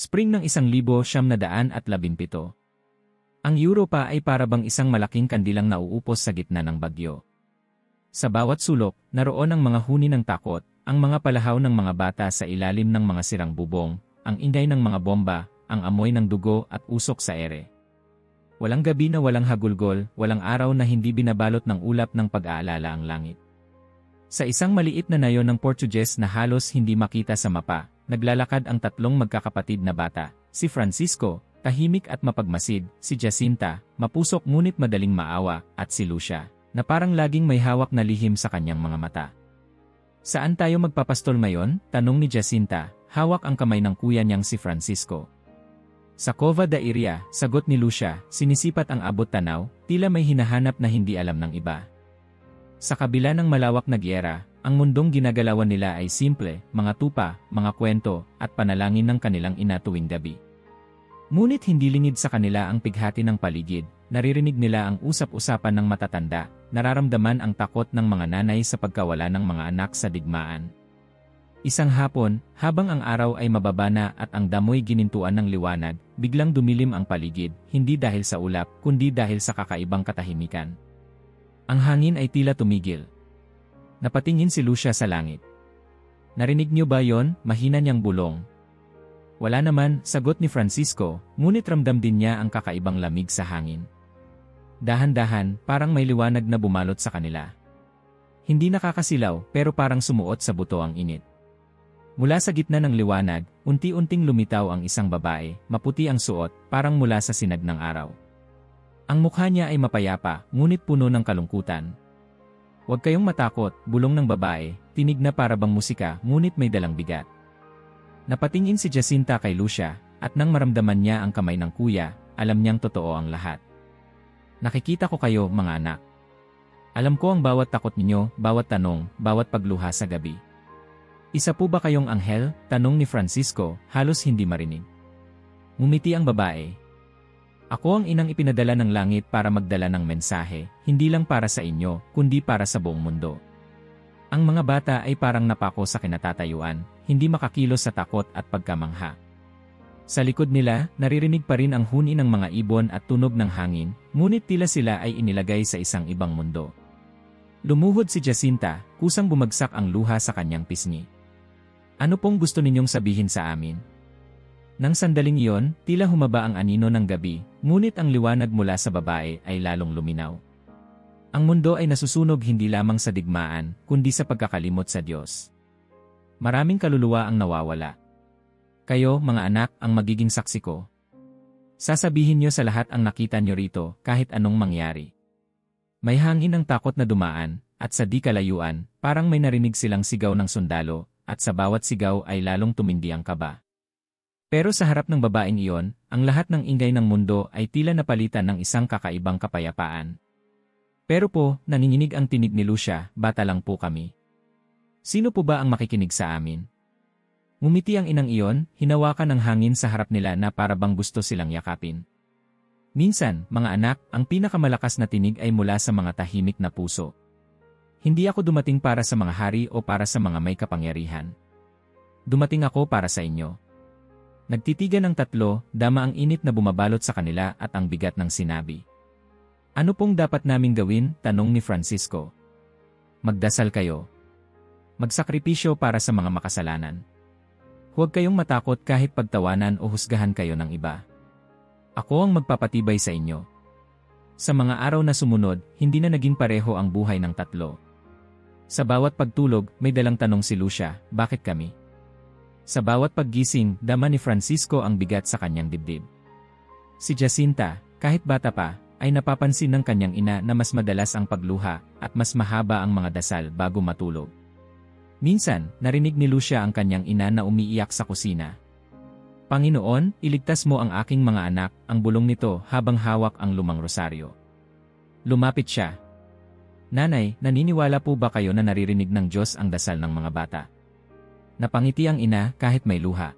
Spring ng 1917. Ang Europa ay parabang isang malaking kandilang nauupos sa gitna ng bagyo. Sa bawat sulok, naroon ang mga huni ng takot, ang mga palahaw ng mga bata sa ilalim ng mga sirang bubong, ang ingay ng mga bomba, ang amoy ng dugo at usok sa ere. Walang gabi na walang hagulgol, walang araw na hindi binabalot ng ulap ng pag-aalala ang langit. Sa isang maliit na nayon ng Portuges na halos hindi makita sa mapa, naglalakad ang tatlong magkakapatid na bata, si Francisco, tahimik at mapagmasid, si Jacinta, mapusok ngunit madaling maawa, at si Lucia, na parang laging may hawak na lihim sa kanyang mga mata. "Saan tayo magpapastol ngayon?" tanong ni Jacinta, hawak ang kamay ng kuya niyang si Francisco. "Sa Cova da Iria," sagot ni Lucia, sinisipat ang abot tanaw, tila may hinahanap na hindi alam ng iba. Sa kabila ng malawak na gyera, ang mundong ginagalawan nila ay simple, mga tupa, mga kwento, at panalangin ng kanilang ina tuwing gabi. Ngunit hindi lingid sa kanila ang pighati ng paligid, naririnig nila ang usap-usapan ng matatanda, nararamdaman ang takot ng mga nanay sa pagkawala ng mga anak sa digmaan. Isang hapon, habang ang araw ay mababa na at ang damoy ginintuan ng liwanag, biglang dumilim ang paligid, hindi dahil sa ulap, kundi dahil sa kakaibang katahimikan. Ang hangin ay tila tumigil. Napatingin si Lucia sa langit. "Narinig niyo ba yon?" mahina niyang bulong. "Wala naman," sagot ni Francisco, ngunit ramdam din niya ang kakaibang lamig sa hangin. Dahan-dahan, parang may liwanag na bumalot sa kanila. Hindi nakakasilaw, pero parang sumuot sa buto ang init. Mula sa gitna ng liwanag, unti-unting lumitaw ang isang babae, maputi ang suot, parang mula sa sinag ng araw. Ang mukha niya ay mapayapa, ngunit puno ng kalungkutan. "Huwag kayong matakot," bulong ng babae, tinig na para bang musika, ngunit may dalang bigat. Napatingin si Jacinta kay Lucia, at nang maramdaman niya ang kamay ng kuya, alam niyang totoo ang lahat. "Nakikita ko kayo, mga anak. Alam ko ang bawat takot ninyo, bawat tanong, bawat pagluha sa gabi." "Isa po ba kayong anghel?" tanong ni Francisco, halos hindi marinig. Ngumiti ang babae. "Ako ang inang ipinadala ng langit para magdala ng mensahe, hindi lang para sa inyo, kundi para sa buong mundo." Ang mga bata ay parang napako sa kinatatayuan, hindi makakilos sa takot at pagkamangha. Sa likod nila, naririnig pa rin ang huni ng mga ibon at tunog ng hangin, ngunit tila sila ay inilagay sa isang ibang mundo. Lumuhod si Jacinta, kusang bumagsak ang luha sa kanyang pisngi. "Ano pong gusto ninyong sabihin sa amin?" Nang sandaling iyon, tila humaba ang anino ng gabi, ngunit ang liwanag mula sa babae ay lalong luminaw. Ang mundo ay nasusunog hindi lamang sa digmaan, kundi sa pagkakalimot sa Diyos. Maraming kaluluwa ang nawawala. Kayo, mga anak, ang magiging saksi ko. Sasabihin niyo sa lahat ang nakita niyo rito, kahit anong mangyari. May hangin ng takot na dumaan, at sa di kalayuan, parang may narinig silang sigaw ng sundalo, at sa bawat sigaw ay lalong tumindi ang kaba. Pero sa harap ng babaeng iyon, ang lahat ng ingay ng mundo ay tila napalitan ng isang kakaibang kapayapaan. "Pero po," nanginginig ang tinig ni Lucia, "bata lang po kami. Sino po ba ang makikinig sa amin?" Ngumiti ang inang iyon, hinawakan ng hangin sa harap nila na para bang gusto silang yakapin. "Minsan, mga anak, ang pinakamalakas na tinig ay mula sa mga tahimik na puso. Hindi ako dumating para sa mga hari o para sa mga may kapangyarihan. Dumating ako para sa inyo." Nagtitigan ng tatlo, dama ang init na bumabalot sa kanila at ang bigat ng sinabi. "Ano pong dapat naming gawin?" tanong ni Francisco. "Magdasal kayo. Magsakripisyo para sa mga makasalanan. Huwag kayong matakot kahit pagtawanan o husgahan kayo ng iba. Ako ang magpapatibay sa inyo." Sa mga araw na sumunod, hindi na naging pareho ang buhay ng tatlo. Sa bawat pagtulog, may dalang tanong si Lucia, "Bakit kami?" Sa bawat paggising, dama ni Francisco ang bigat sa kanyang dibdib. Si Jacinta, kahit bata pa, ay napapansin ng kanyang ina na mas madalas ang pagluha at mas mahaba ang mga dasal bago matulog. Minsan, narinig ni Lucia ang kanyang ina na umiiyak sa kusina. "Panginoon, iligtas mo ang aking mga anak," ang bulong nito habang hawak ang lumang rosaryo. Lumapit siya. "Nanay, naniniwala po ba kayo na naririnig ng Diyos ang dasal ng mga bata?" Napangiti ang ina kahit may luha.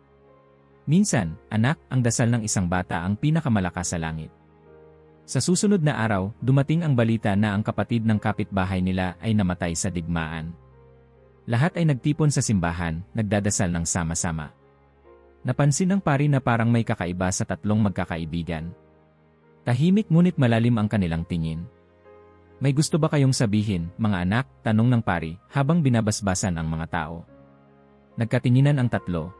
"Minsan, anak, ang dasal ng isang bata ang pinakamalakas sa langit." Sa susunod na araw, dumating ang balita na ang kapatid ng kapitbahay nila ay namatay sa digmaan. Lahat ay nagtipon sa simbahan, nagdadasal ng sama-sama. Napansin ng pari na parang may kakaiba sa tatlong magkakaibigan. Tahimik ngunit malalim ang kanilang tingin. May gusto ba kayong sabihin, mga anak? Tanong ng pari habang binabasbasan ang mga tao. Nagkatinginan ang tatlo.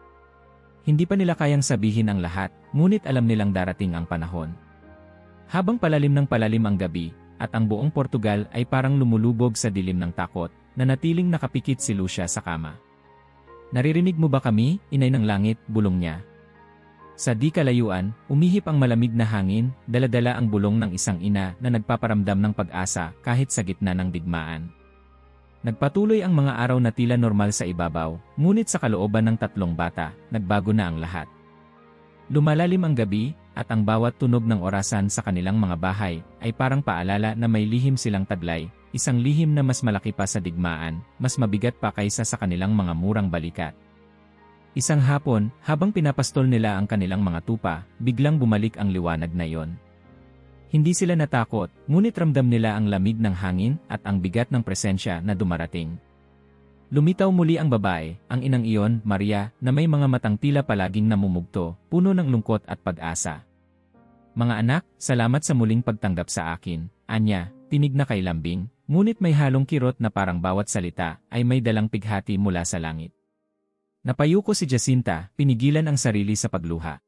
Hindi pa nila kayang sabihin ang lahat, ngunit alam nilang darating ang panahon. Habang palalim ang gabi, at ang buong Portugal ay parang lumulubog sa dilim ng takot, nanatiling nakapikit si Lucia sa kama. Naririnig mo ba kami, inay ng langit? Bulong niya. Sa di kalayuan, umihip ang malamig na hangin, dala-dala ang bulong ng isang ina na nagpaparamdam ng pag-asa kahit sa gitna ng digmaan. Nagpatuloy ang mga araw na tila normal sa ibabaw, ngunit sa kalooban ng tatlong bata, nagbago na ang lahat. Lumalalim ang gabi, at ang bawat tunog ng orasan sa kanilang mga bahay ay parang paalala na may lihim silang taglay, isang lihim na mas malaki pa sa digmaan, mas mabigat pa kaysa sa kanilang mga murang balikat. Isang hapon, habang pinapastol nila ang kanilang mga tupa, biglang bumalik ang liwanag na iyon. Hindi sila natakot, ngunit ramdam nila ang lamig ng hangin at ang bigat ng presensya na dumarating. Lumitaw muli ang babae, ang inang iyon, Maria, na may mga matang tila palaging namumugto, puno ng lungkot at pag-asa. Mga anak, salamat sa muling pagtanggap sa akin, anya, tinig na kay lambing, ngunit may halong kirot na parang bawat salita ay may dalang pighati mula sa langit. Napayuko si Jacinta, pinigilan ang sarili sa pagluha.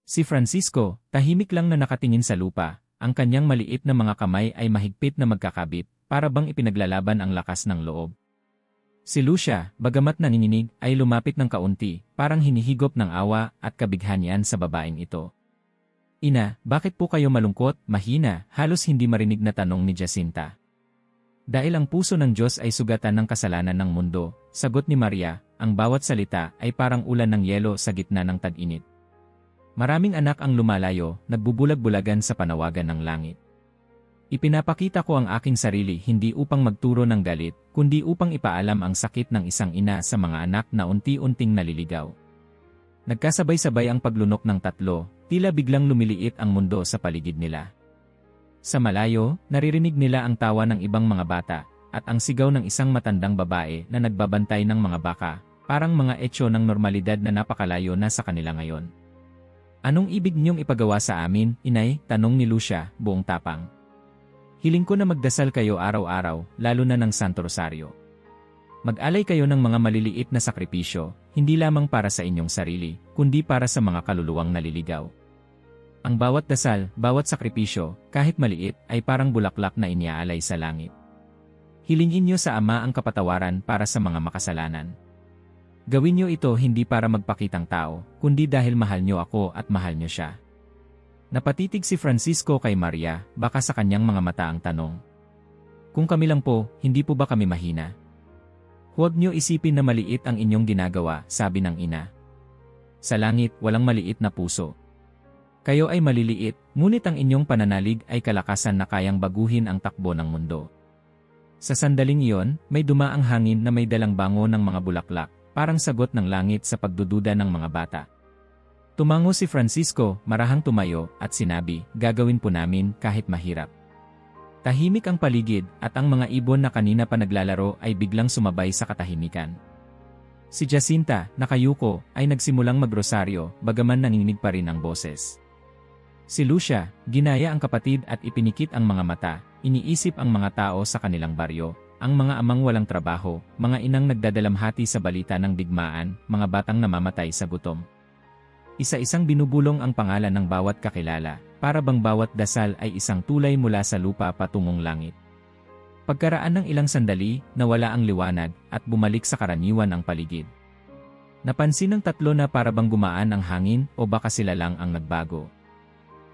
Si Francisco, tahimik lang na nakatingin sa lupa, ang kanyang maliit na mga kamay ay mahigpit na magkakabit, para bang ipinaglalaban ang lakas ng loob. Si Lucia, bagamat nanginginig, ay lumapit ng kaunti, parang hinihigop ng awa at kabighanyan sa babaeng ito. Ina, bakit po kayo malungkot? Mahina, halos hindi marinig na tanong ni Jacinta. Dahil ang puso ng Diyos ay sugatan ng kasalanan ng mundo, sagot ni Maria, ang bawat salita ay parang ulan ng yelo sa gitna ng tag-init. Maraming anak ang lumalayo, nagbubulag-bulagan sa panawagan ng langit. Ipinapakita ko ang aking sarili hindi upang magturo ng galit, kundi upang ipaalam ang sakit ng isang ina sa mga anak na unti-unting naliligaw. Nagkasabay-sabay ang paglunok ng tatlo, tila biglang lumiliit ang mundo sa paligid nila. Sa malayo, naririnig nila ang tawa ng ibang mga bata, at ang sigaw ng isang matandang babae na nagbabantay ng mga baka, parang mga etyo ng normalidad na napakalayo na sa kanila ngayon. Anong ibig niyong ipagawa sa amin, inay? Tanong ni Lucia, buong tapang. Hiling ko na magdasal kayo araw-araw, lalo na ng Santo Rosario. Mag-alay kayo ng mga maliliit na sakripisyo, hindi lamang para sa inyong sarili, kundi para sa mga kaluluwang naliligaw. Ang bawat dasal, bawat sakripisyo, kahit maliit, ay parang bulaklak na iniaalay sa langit. Hilingin niyo sa Ama ang kapatawaran para sa mga makasalanan. Gawin niyo ito hindi para magpakitang tao, kundi dahil mahal niyo ako at mahal niyo siya. Napatitig si Francisco kay Maria, baka sa kanyang mga mata ang tanong. Kung kami lang po, hindi po ba kami mahina? Huwag niyo isipin na maliit ang inyong ginagawa, sabi ng ina. Sa langit, walang maliit na puso. Kayo ay maliliit, ngunit ang inyong pananalig ay kalakasan na kayang baguhin ang takbo ng mundo. Sa sandaling iyon, may dumaang hangin na may dalang bango ng mga bulaklak, parang sagot ng langit sa pagdududa ng mga bata. Tumango si Francisco, marahang tumayo, at sinabi, gagawin po namin kahit mahirap. Tahimik ang paligid, at ang mga ibon na kanina pa naglalaro ay biglang sumabay sa katahimikan. Si Jacinta, nakayuko, ay nagsimulang magrosaryo, bagaman nanginginig pa rin ang boses. Si Lucia, ginaya ang kapatid at ipinikit ang mga mata, iniisip ang mga tao sa kanilang baryo, ang mga amang walang trabaho, mga inang nagdadalamhati sa balita ng digmaan, mga batang namamatay sa gutom. Isa-isang binubulong ang pangalan ng bawat kakilala, para bang bawat dasal ay isang tulay mula sa lupa patungong langit. Pagkaraan ng ilang sandali, nawala ang liwanag, at bumalik sa karaniwan ang paligid. Napansin ng tatlo na para bang gumaan ang hangin o baka sila lang ang nagbago.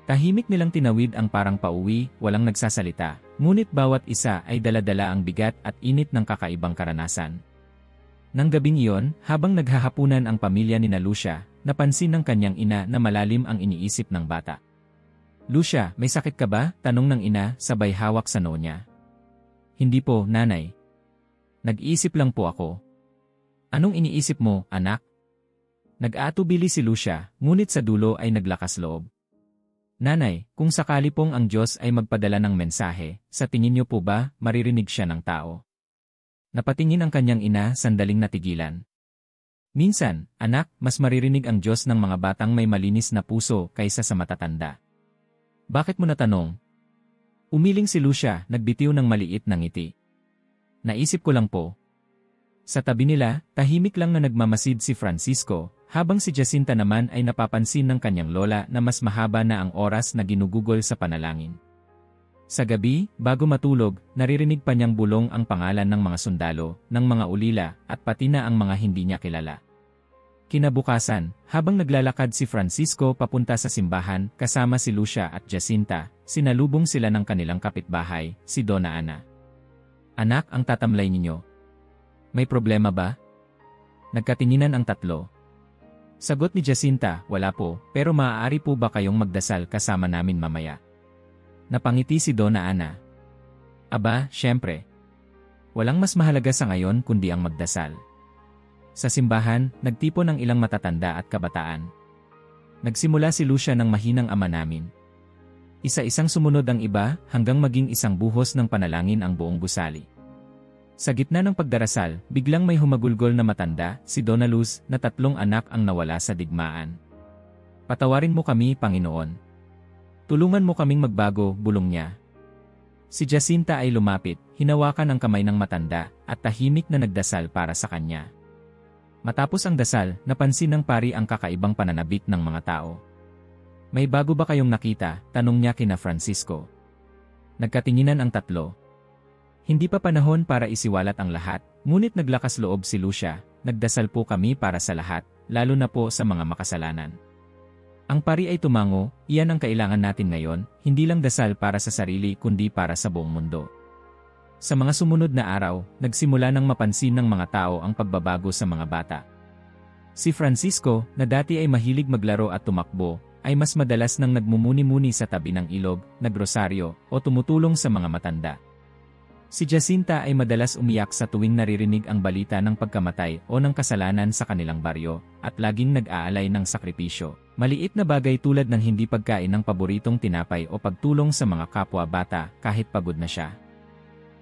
Tahimik nilang tinawid ang parang pauwi, walang nagsasalita, ngunit bawat isa ay dala-dala ang bigat at init ng kakaibang karanasan. Nang gabing iyon, habang naghahapunan ang pamilya ni Lucia, napansin ng kanyang ina na malalim ang iniisip ng bata. Lucia, may sakit ka ba? Tanong ng ina, sabay hawak sa noo niya. Hindi po, nanay. Nag-iisip lang po ako. Anong iniisip mo, anak? Nag-aatubili si Lucia, ngunit sa dulo ay naglakas loob. Nanay, kung sakali pong ang Diyos ay magpadala ng mensahe, sa tingin niyo po ba, maririnig siya ng tao? Napatingin ang kanyang ina, sandaling natigilan. Minsan, anak, mas maririnig ang Diyos ng mga batang may malinis na puso kaysa sa matatanda. Bakit mo natanong? Umiling si Lucia, nagbitiw ng maliit na ngiti. Naisip ko lang po. Sa tabi nila, tahimik lang na nagmamasid si Francisco, habang si Jacinta naman ay napapansin ng kanyang lola na mas mahaba na ang oras na ginugugol sa panalangin. Sa gabi, bago matulog, naririnig pa niyang bulong ang pangalan ng mga sundalo, ng mga ulila, at pati na ang mga hindi niya kilala. Kinabukasan, habang naglalakad si Francisco papunta sa simbahan kasama si Lucia at Jacinta, sinalubong sila ng kanilang kapitbahay, si Donna Ana. Anak, ang tatamlay ninyo. May problema ba? Nagkatinginan ang tatlo. Sagot ni Jacinta, wala po, pero maaari po ba kayong magdasal kasama namin mamaya? Napangiti si Donna Ana. Aba, syempre. Walang mas mahalaga sa ngayon kundi ang magdasal. Sa simbahan, nagtipon ang ilang matatanda at kabataan. Nagsimula si Lucia ng mahinang ama namin. Isa-isang sumunod ang iba hanggang maging isang buhos ng panalangin ang buong gusali. Sa gitna ng pagdarasal, biglang may humagulgol na matanda, si Donna Luz, na 3 anak ang nawala sa digmaan. Patawarin mo kami, Panginoon. Tulungan mo kaming magbago, bulong niya. Si Jacinta ay lumapit, hinawakan ang kamay ng matanda, at tahimik na nagdasal para sa kanya. Matapos ang dasal, napansin ng pari ang kakaibang pananabik ng mga tao. May bago ba kayong nakita? Tanong niya kina Francisco. Nagkatinginan ang tatlo. Hindi pa panahon para isiwalat ang lahat, ngunit naglakas loob si Lucia, nagdasal po kami para sa lahat, lalo na po sa mga makasalanan. Ang pari ay tumango, iyan ang kailangan natin ngayon, hindi lang dasal para sa sarili kundi para sa buong mundo. Sa mga sumunod na araw, nagsimula ng mapansin ng mga tao ang pagbabago sa mga bata. Si Francisco, na dati ay mahilig maglaro at tumakbo, ay mas madalas nang nagmumuni-muni sa tabi ng ilog, nagrosaryo, o tumutulong sa mga matanda. Si Jacinta ay madalas umiyak sa tuwing naririnig ang balita ng pagkamatay o ng kasalanan sa kanilang baryo, at laging nag-aalay ng sakripisyo. Maliit na bagay tulad ng hindi pagkain ng paboritong tinapay o pagtulong sa mga kapwa-bata kahit pagod na siya.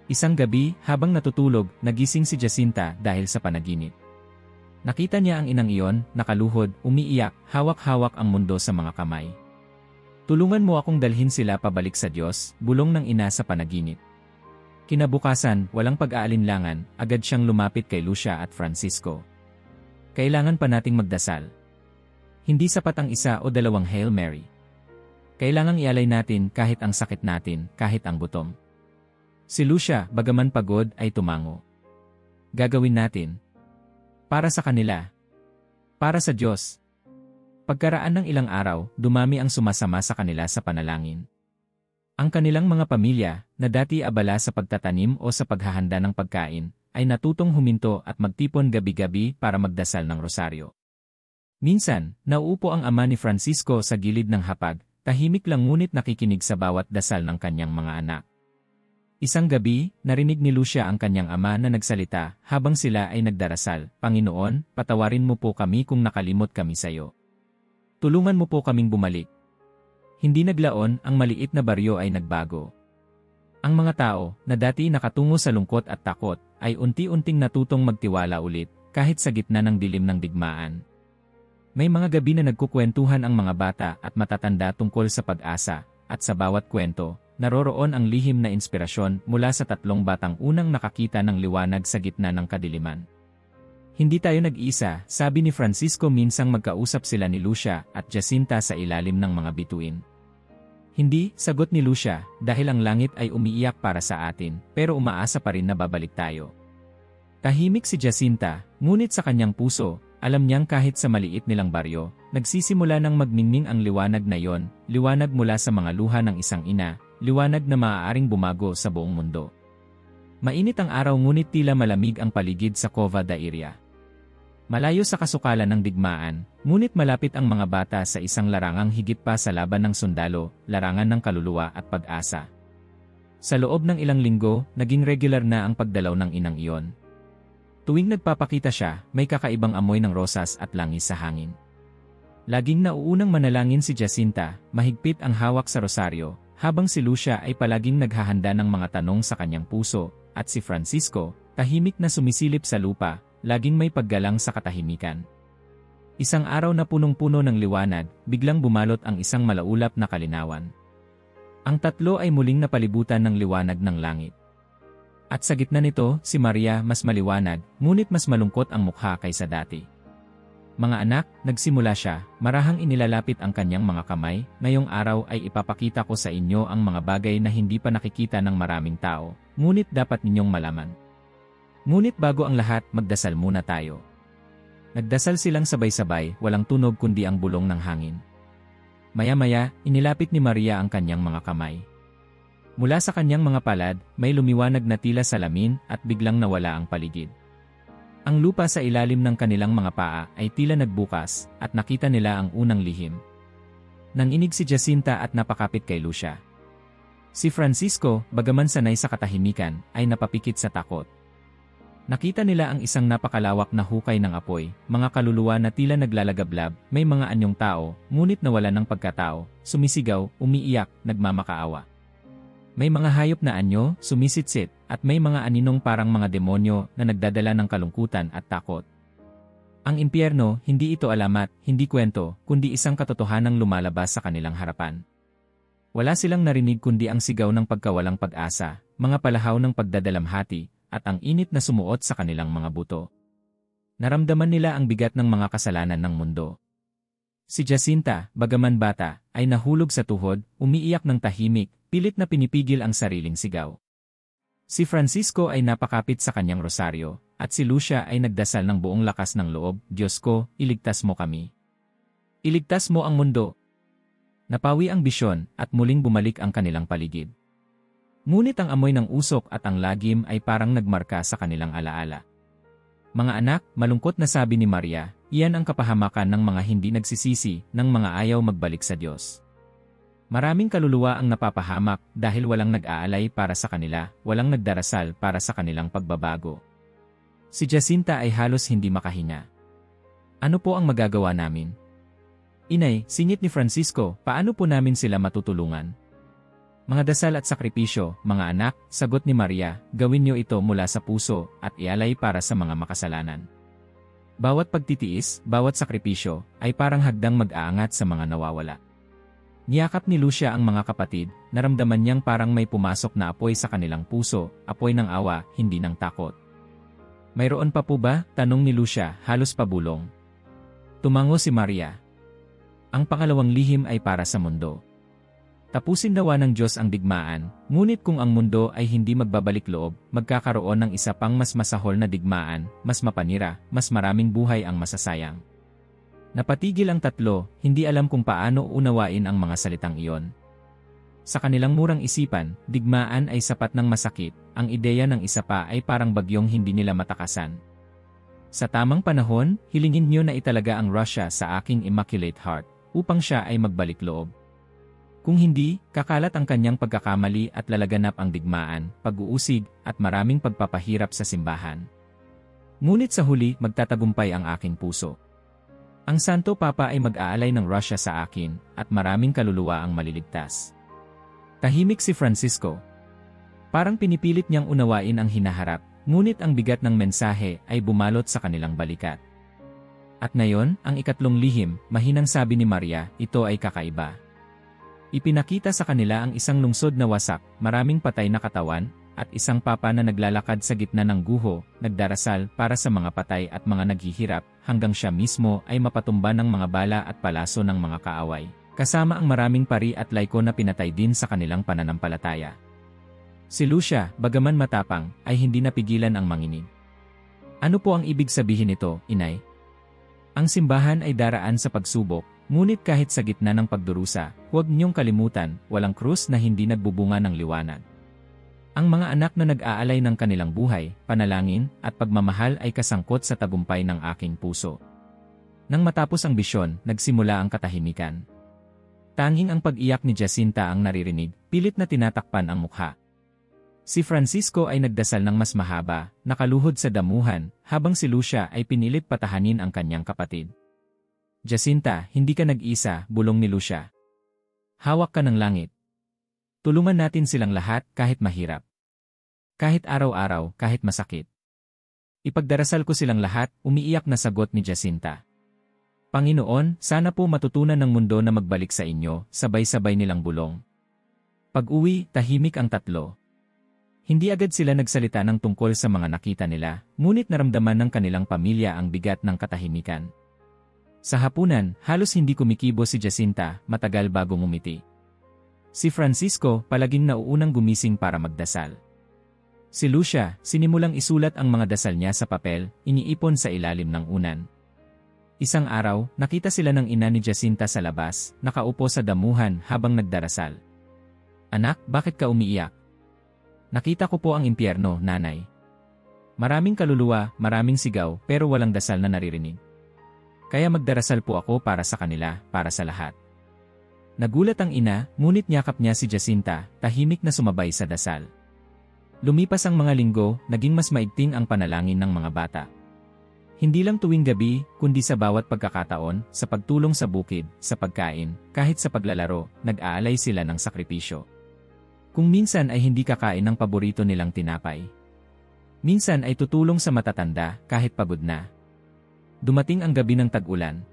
Isang gabi, habang natutulog, nagising si Jacinta dahil sa panaginip. Nakita niya ang inang iyon, nakaluhod, umiiyak, hawak-hawak ang mundo sa mga kamay. Tulungan mo akong dalhin sila pabalik sa Diyos, bulong ng ina sa panaginip. Kinabukasan, walang pag-aalinlangan, agad siyang lumapit kay Lucia at Francisco. Kailangan pa nating magdasal. Hindi sapat ang 1 o 2 Hail Mary. Kailangang ialay natin kahit ang sakit natin, kahit ang gutom. Si Lucia, bagaman pagod, ay tumango. Gagawin natin. Para sa kanila. Para sa Diyos. Pagkaraan ng ilang araw, dumami ang sumasama sa kanila sa panalangin. Ang kanilang mga pamilya, na dati abala sa pagtatanim o sa paghahanda ng pagkain, ay natutong huminto at magtipon gabi-gabi para magdasal ng rosaryo. Minsan, nauupo ang ama ni Francisco sa gilid ng hapag, tahimik lang ngunit nakikinig sa bawat dasal ng kanyang mga anak. Isang gabi, narinig ni Lucia ang kanyang ama na nagsalita habang sila ay nagdarasal, Panginoon, patawarin mo po kami kung nakalimot kami sa iyo. Tulungan mo po kaming bumalik. Hindi naglaon, ang maliit na baryo ay nagbago. Ang mga tao, na dati nakatungo sa lungkot at takot, ay unti-unting natutong magtiwala ulit, kahit sa gitna ng dilim ng digmaan. May mga gabi na nagkukwentuhan ang mga bata at matatanda tungkol sa pag-asa, at sa bawat kwento, naroroon ang lihim na inspirasyon mula sa 3 batang unang nakakita ng liwanag sa gitna ng kadiliman. Hindi tayo nag-iisa, sabi ni Francisco minsang magkausap sila ni Lucia at Jacinta sa ilalim ng mga bituin. Hindi, sagot ni Lucia, dahil ang langit ay umiiyak para sa atin, pero umaasa pa rin na babalik tayo. Tahimik si Jacinta, ngunit sa kanyang puso, alam niyang kahit sa maliit nilang baryo, nagsisimula ng magmingming ang liwanag na yon, liwanag mula sa mga luha ng isang ina, liwanag na maaaring bumago sa buong mundo. Mainit ang araw ngunit tila malamig ang paligid sa Cova da Iria. Malayo sa kasukalan ng digmaan, ngunit malapit ang mga bata sa isang larangang higit pa sa laban ng sundalo, larangan ng kaluluwa at pag-asa. Sa loob ng ilang linggo, naging regular na ang pagdalaw ng inang iyon. Tuwing nagpapakita siya, may kakaibang amoy ng rosas at langis sa hangin. Laging nauunang manalangin si Jacinta, mahigpit ang hawak sa rosaryo, habang si Lucia ay palaging naghahanda ng mga tanong sa kanyang puso, at si Francisco, tahimik na sumisilip sa lupa, laging may paggalang sa katahimikan. Isang araw na punong-puno ng liwanag, biglang bumalot ang isang malaulap na kalinawan. Ang tatlo ay muling napalibutan ng liwanag ng langit. At sa gitna nito, si Maria mas maliwanag, ngunit mas malungkot ang mukha kaysa dati. Mga anak, nagsimula siya, marahang inilalapit ang kanyang mga kamay, ngayong araw ay ipapakita ko sa inyo ang mga bagay na hindi pa nakikita ng maraming tao, ngunit dapat ninyong malaman. Ngunit bago ang lahat, magdasal muna tayo. Nagdasal silang sabay-sabay, walang tunog kundi ang bulong ng hangin. Maya-maya, inilapit ni Maria ang kanyang mga kamay. Mula sa kanyang mga palad, may lumiwanag na tila salamin at biglang nawala ang paligid. Ang lupa sa ilalim ng kanilang mga paa ay tila nagbukas at nakita nila ang unang lihim. Nanginig si Jacinta at napakapit kay Lucia. Si Francisco, bagaman sanay sa katahimikan, ay napapikit sa takot. Nakita nila ang isang napakalawak na hukay ng apoy, mga kaluluwa na tila naglalagablab, may mga anyong tao, ngunit nawala ng pagkatao, sumisigaw, umiiyak, nagmamakaawa. May mga hayop na anyo, sumisitsit, at may mga aninong parang mga demonyo na nagdadala ng kalungkutan at takot. Ang impyerno, hindi ito alamat, hindi kwento, kundi isang katotohanang lumalabas sa kanilang harapan. Wala silang narinig kundi ang sigaw ng pagkawalang pag-asa, mga palahaw ng pagdadalamhati, at ang init na sumuot sa kanilang mga buto. Naramdaman nila ang bigat ng mga kasalanan ng mundo. Si Jacinta, bagaman bata, ay nahulog sa tuhod, umiiyak ng tahimik, pilit na pinipigil ang sariling sigaw. Si Francisco ay napakapit sa kanyang rosaryo, at si Lucia ay nagdasal ng buong lakas ng loob, Diyos ko, iligtas mo kami. Iligtas mo ang mundo. Napawi ang bisyon, at muling bumalik ang kanilang paligid. Ngunit ang amoy ng usok at ang lagim ay parang nagmarka sa kanilang alaala. Mga anak, malungkot na sabi ni Maria, iyan ang kapahamakan ng mga hindi nagsisisi, ng mga ayaw magbalik sa Diyos. Maraming kaluluwa ang napapahamak dahil walang nag-aalay para sa kanila, walang nagdarasal para sa kanilang pagbabago. Si Jacinta ay halos hindi makahinga. Ano po ang magagawa namin? Inay, singit ni Francisco, paano po namin sila matutulungan? Mga dasal at sakripisyo, mga anak, sagot ni Maria, gawin niyo ito mula sa puso at ialay para sa mga makasalanan. Bawat pagtitiis, bawat sakripisyo, ay parang hagdang mag-aangat sa mga nawawala. Niyakap ni Lucia ang mga kapatid, naramdaman niyang parang may pumasok na apoy sa kanilang puso, apoy ng awa, hindi ng takot. Mayroon pa po ba? Tanong ni Lucia, halos pabulong. Tumango si Maria. Ang pangalawang lihim ay para sa mundo. Tapusin nawa ng Diyos ang digmaan, ngunit kung ang mundo ay hindi magbabalik loob, magkakaroon ng isa pang mas masahol na digmaan, mas mapanira, mas maraming buhay ang masasayang. Napatigil ang tatlo, hindi alam kung paano unawain ang mga salitang iyon. Sa kanilang murang isipan, digmaan ay sapat ng masakit, ang ideya ng isa pa ay parang bagyong hindi nila matakasan. Sa tamang panahon, hilingin niyo na italaga ang Russia sa aking Immaculate Heart, upang siya ay magbalik loob. Kung hindi, kakalat ang kanyang pagkakamali at lalaganap ang digmaan, pag-uusig, at maraming pagpapahirap sa simbahan. Ngunit sa huli, magtatagumpay ang aking puso. Ang Santo Papa ay mag-aalay ng Russia sa akin, at maraming kaluluwa ang maliligtas. Tahimik si Francisco. Parang pinipilit niyang unawain ang hinaharap, ngunit ang bigat ng mensahe ay bumalot sa kanilang balikat. At ngayon, ang ikatlong lihim, mahinang sabi ni Maria, ito ay kakaiba. Ipinakita sa kanila ang isang lungsod na wasak, maraming patay na katawan, at isang papa na naglalakad sa gitna ng guho, nagdarasal para sa mga patay at mga naghihirap, hanggang siya mismo ay mapatumba ng mga bala at palaso ng mga kaaway, kasama ang maraming pari at laiko na pinatay din sa kanilang pananampalataya. Si Lucia, bagaman matapang, ay hindi napigilan ang manginig. Ano po ang ibig sabihin nito, inay? Ang simbahan ay daraan sa pagsubok, ngunit kahit sa gitna ng pagdurusa, huwag niyong kalimutan, walang krus na hindi nagbubunga ng liwanag. Ang mga anak na nag-aalay ng kanilang buhay, panalangin, at pagmamahal ay kasangkot sa tagumpay ng aking puso. Nang matapos ang bisyon, nagsimula ang katahimikan. Tanging ang pag-iyak ni Jacinta ang naririnig, pilit na tinatakpan ang mukha. Si Francisco ay nagdasal ng mas mahaba, nakaluhod sa damuhan, habang si Lucia ay pinilit patahanin ang kanyang kapatid. Jacinta, hindi ka nag-isa, bulong ni Lucia. Hawak ka ng langit. Tulungan natin silang lahat kahit mahirap. Kahit araw-araw, kahit masakit. Ipagdarasal ko silang lahat, umiiyak na sagot ni Jacinta. Panginoon, sana po matutunan ng mundo na magbalik sa inyo, sabay-sabay nilang bulong. Pag-uwi, tahimik ang tatlo. Hindi agad sila nagsalita ng tungkol sa mga nakita nila, ngunit naramdaman ng kanilang pamilya ang bigat ng katahimikan. Sa hapunan, halos hindi kumikibo si Jacinta, matagal bago ngumiti. Si Francisco, palaging nauunang gumising para magdasal. Si Lucia, sinimulang isulat ang mga dasal niya sa papel, iniipon sa ilalim ng unan. Isang araw, nakita sila ng ina ni Jacinta sa labas, nakaupo sa damuhan habang nagdarasal. Anak, bakit ka umiiyak? Nakita ko po ang impyerno, nanay. Maraming kaluluwa, maraming sigaw, pero walang dasal na naririnig. Kaya magdarasal po ako para sa kanila, para sa lahat. Nagulat ang ina, ngunit niyakap niya si Jacinta, tahimik na sumabay sa dasal. Lumipas ang mga linggo, naging mas maigting ang panalangin ng mga bata. Hindi lang tuwing gabi, kundi sa bawat pagkakataon, sa pagtulong sa bukid, sa pagkain, kahit sa paglalaro, nag-aalay sila ng sakripisyo. Kung minsan ay hindi kakain ng paborito nilang tinapay. Minsan ay tutulong sa matatanda, kahit pagod na. Dumating ang gabi ng tag-ulan.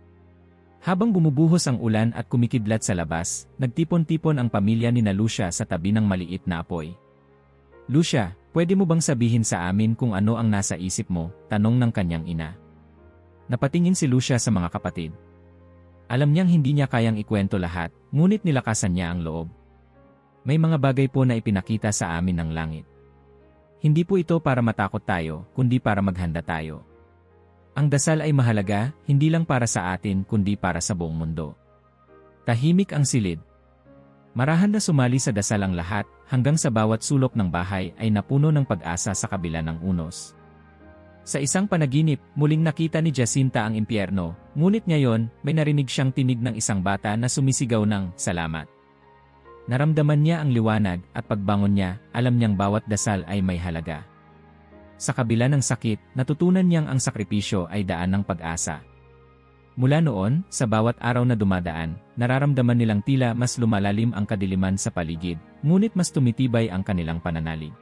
Habang bumubuhos ang ulan at kumikidlat sa labas, nagtipon-tipon ang pamilya ni Lucia sa tabi ng maliit na apoy. Lucia, pwede mo bang sabihin sa amin kung ano ang nasa isip mo? Tanong ng kanyang ina. Napatingin si Lucia sa mga kapatid. Alam niyang hindi niya kayang ikwento lahat, ngunit nilakasan niya ang loob. May mga bagay po na ipinakita sa amin ng langit. Hindi po ito para matakot tayo, kundi para maghanda tayo. Ang dasal ay mahalaga, hindi lang para sa atin kundi para sa buong mundo. Tahimik ang silid. Marahan na sumali sa dasal ang lahat, hanggang sa bawat sulok ng bahay ay napuno ng pag-asa sa kabila ng unos. Sa isang panaginip, muling nakita ni Jacinta ang impyerno, ngunit ngayon, may narinig siyang tinig ng isang bata na sumisigaw ng salamat. Naramdaman niya ang liwanag at pagbangon niya, alam niyang bawat dasal ay may halaga. Sa kabila ng sakit, natutunan niyang ang sakripisyo ay daan ng pag-asa. Mula noon, sa bawat araw na dumadaan, nararamdaman nilang tila mas lumalalim ang kadiliman sa paligid, ngunit mas tumitibay ang kanilang pananalig.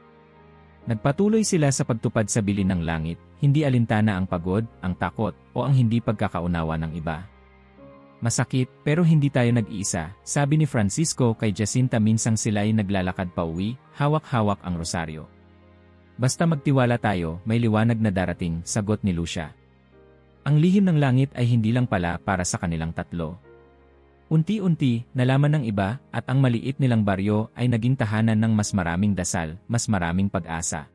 Nagpatuloy sila sa pagtupad sa bilin ng langit, hindi alintana ang pagod, ang takot, o ang hindi pagkakaunawa ng iba. Masakit, pero hindi tayo nag-iisa, sabi ni Francisco kay Jacinta minsang sila ay naglalakad pa uwi, hawak-hawak ang rosaryo. Basta magtiwala tayo, may liwanag na darating, sagot ni Lucia. Ang lihim ng langit ay hindi lang pala para sa kanilang tatlo. Unti-unti, nalaman ng iba, at ang maliit nilang baryo ay naging tahanan ng mas maraming dasal, mas maraming pag-asa.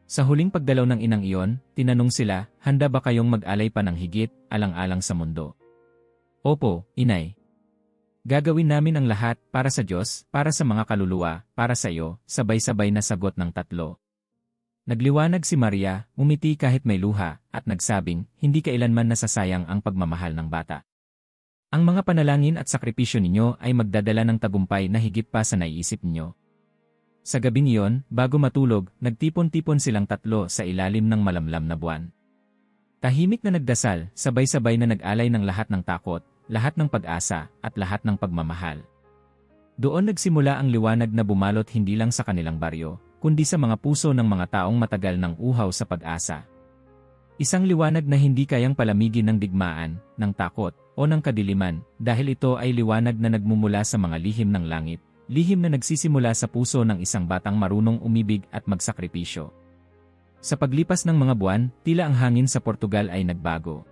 Sa huling pagdalaw ng inang iyon, tinanong sila, handa ba kayong mag-alay pa ng higit, alang-alang sa mundo? Opo, inay. Gagawin namin ang lahat, para sa Diyos, para sa mga kaluluwa, para sa iyo, sabay-sabay na sagot ng tatlo. Nagliwanag si Maria, umiti kahit may luha, at nagsabing, hindi kailanman nasasayang ang pagmamahal ng bata. Ang mga panalangin at sakripisyo ninyo ay magdadala ng tagumpay na higit pa sa naiisip ninyo. Sa gabing iyon, bago matulog, nagtipon-tipon silang tatlo sa ilalim ng malamlam na buwan. Tahimik na nagdasal, sabay-sabay na nag-alay ng lahat ng takot, lahat ng pag-asa, at lahat ng pagmamahal. Doon nagsimula ang liwanag na bumalot hindi lang sa kanilang baryo, kundi sa mga puso ng mga taong matagal ng uhaw sa pag-asa. Isang liwanag na hindi kayang palamigin ng digmaan, ng takot, o ng kadiliman, dahil ito ay liwanag na nagmumula sa mga lihim ng langit, lihim na nagsisimula sa puso ng isang batang marunong umibig at magsakripisyo. Sa paglipas ng mga buwan, tila ang hangin sa Portugal ay nagbago.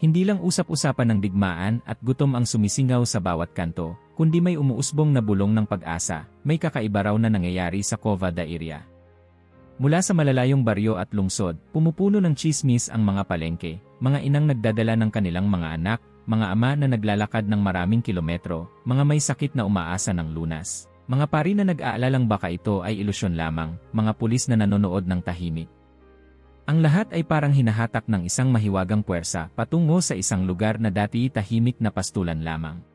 Hindi lang usap-usapan ng digmaan at gutom ang sumisingaw sa bawat kanto, kundi may umuusbong na bulong ng pag-asa, may kakaiba raw na nangyayari sa Cova da Iria. Mula sa malalayong baryo at lungsod, pumupuno ng tsismis ang mga palengke, mga inang nagdadala ng kanilang mga anak, mga ama na naglalakad ng maraming kilometro, mga may sakit na umaasa ng lunas, mga pari na nag-aalalang baka ito ay ilusyon lamang, mga pulis na nanonood ng tahimik. Ang lahat ay parang hinahatak ng isang mahiwagang puwersa patungo sa isang lugar na dati tahimik na pastulan lamang.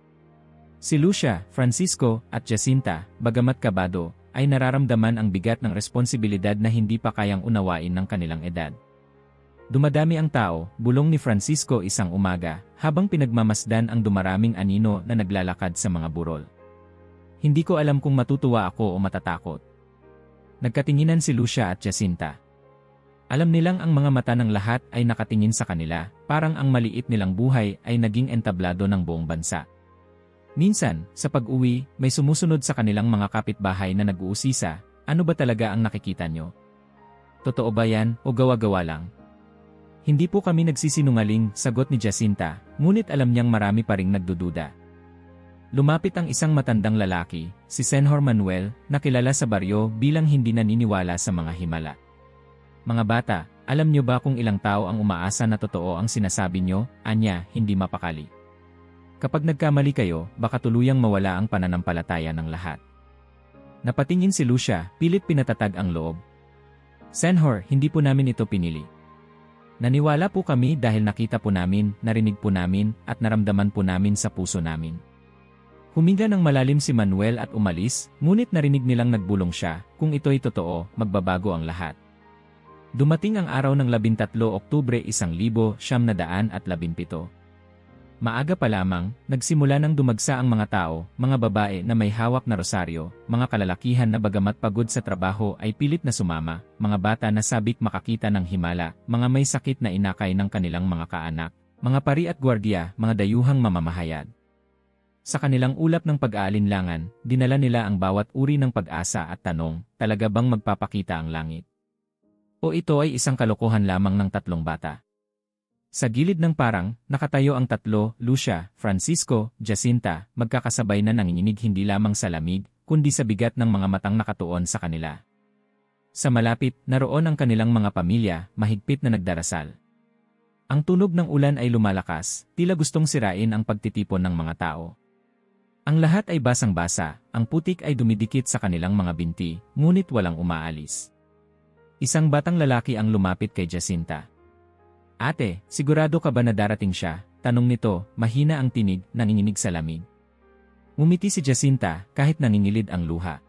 Si Lucia, Francisco, at Jacinta, bagamat kabado, ay nararamdaman ang bigat ng responsibilidad na hindi pa kayang unawain ng kanilang edad. Dumadami ang tao, bulong ni Francisco isang umaga, habang pinagmamasdan ang dumaraming anino na naglalakad sa mga burol. Hindi ko alam kung matutuwa ako o matatakot. Nagkatinginan si Lucia at Jacinta. Alam nilang ang mga mata ng lahat ay nakatingin sa kanila, parang ang maliit nilang buhay ay naging entablado ng buong bansa. Minsan, sa pag-uwi, may sumusunod sa kanilang mga kapitbahay na nag-uusisa, ano ba talaga ang nakikita nyo? Totoo ba yan o gawa-gawa lang? Hindi po kami nagsisinungaling, sagot ni Jacinta, ngunit alam niyang marami pa ring nagdududa. Lumapit ang isang matandang lalaki, si Senhor Manuel, na kilala sa baryo bilang hindi naniniwala sa mga himala. Mga bata, alam niyo ba kung ilang tao ang umaasa na totoo ang sinasabi niyo? Anya, hindi mapakali. Kapag nagkamali kayo, baka tuluyang mawala ang pananampalataya ng lahat. Napatingin si Lucia, pilit pinatatag ang loob. Senhor, hindi po namin ito pinili. Naniwala po kami dahil nakita po namin, narinig po namin, at naramdaman po namin sa puso namin. Huminga ng malalim si Manuel at umalis, ngunit narinig nilang nagbulong siya, kung ito'y totoo, magbabago ang lahat. Dumating ang araw ng 13 Oktubre 1917. Maaga pa lamang, nagsimula nang dumagsa ang mga tao, mga babae na may hawak na rosaryo, mga kalalakihan na bagamat pagod sa trabaho ay pilit na sumama, mga bata na sabik makakita ng himala, mga may sakit na inakay ng kanilang mga kaanak, mga pari at gwardiya, mga dayuhang mamamahayag. Sa kanilang ulap ng pag-aalinlangan, dinala nila ang bawat uri ng pag-asa at tanong, talaga bang magpapakita ang langit? O ito ay isang kalokohan lamang ng tatlong bata? Sa gilid ng parang, nakatayo ang tatlo, Lucia, Francisco, Jacinta, magkakasabay na nanginginig hindi lamang sa lamig, kundi sa bigat ng mga matang nakatuon sa kanila. Sa malapit, naroon ang kanilang mga pamilya, mahigpit na nagdarasal. Ang tunog ng ulan ay lumalakas, tila gustong sirain ang pagtitipon ng mga tao. Ang lahat ay basang-basa, ang putik ay dumidikit sa kanilang mga binti, ngunit walang umaalis. Isang batang lalaki ang lumapit kay Jacinta. Ate, sigurado ka ba na darating siya? Tanong nito, mahina ang tinig, nanginginig sa lamig. Ngumiti si Jacinta, kahit nangingilid ang luha.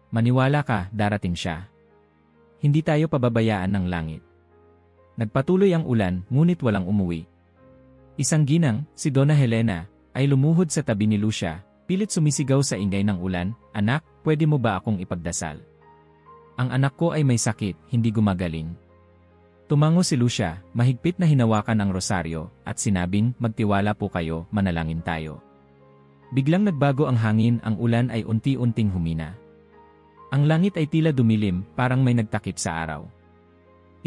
Maniwala ka, darating siya. Hindi tayo pababayaan ng langit. Nagpatuloy ang ulan, ngunit walang umuwi. Isang ginang, si Donna Helena, ay lumuhod sa tabi ni Lucia, pilit sumisigaw sa ingay ng ulan, anak, pwede mo ba akong ipagdasal? Ang anak ko ay may sakit, hindi gumagaling. Tumango si Lucia, mahigpit na hinawakan ang rosaryo, at sinabing, magtiwala po kayo, manalangin tayo. Biglang nagbago ang hangin, ang ulan ay unti-unting humina. Ang langit ay tila dumilim, parang may nagtakip sa araw.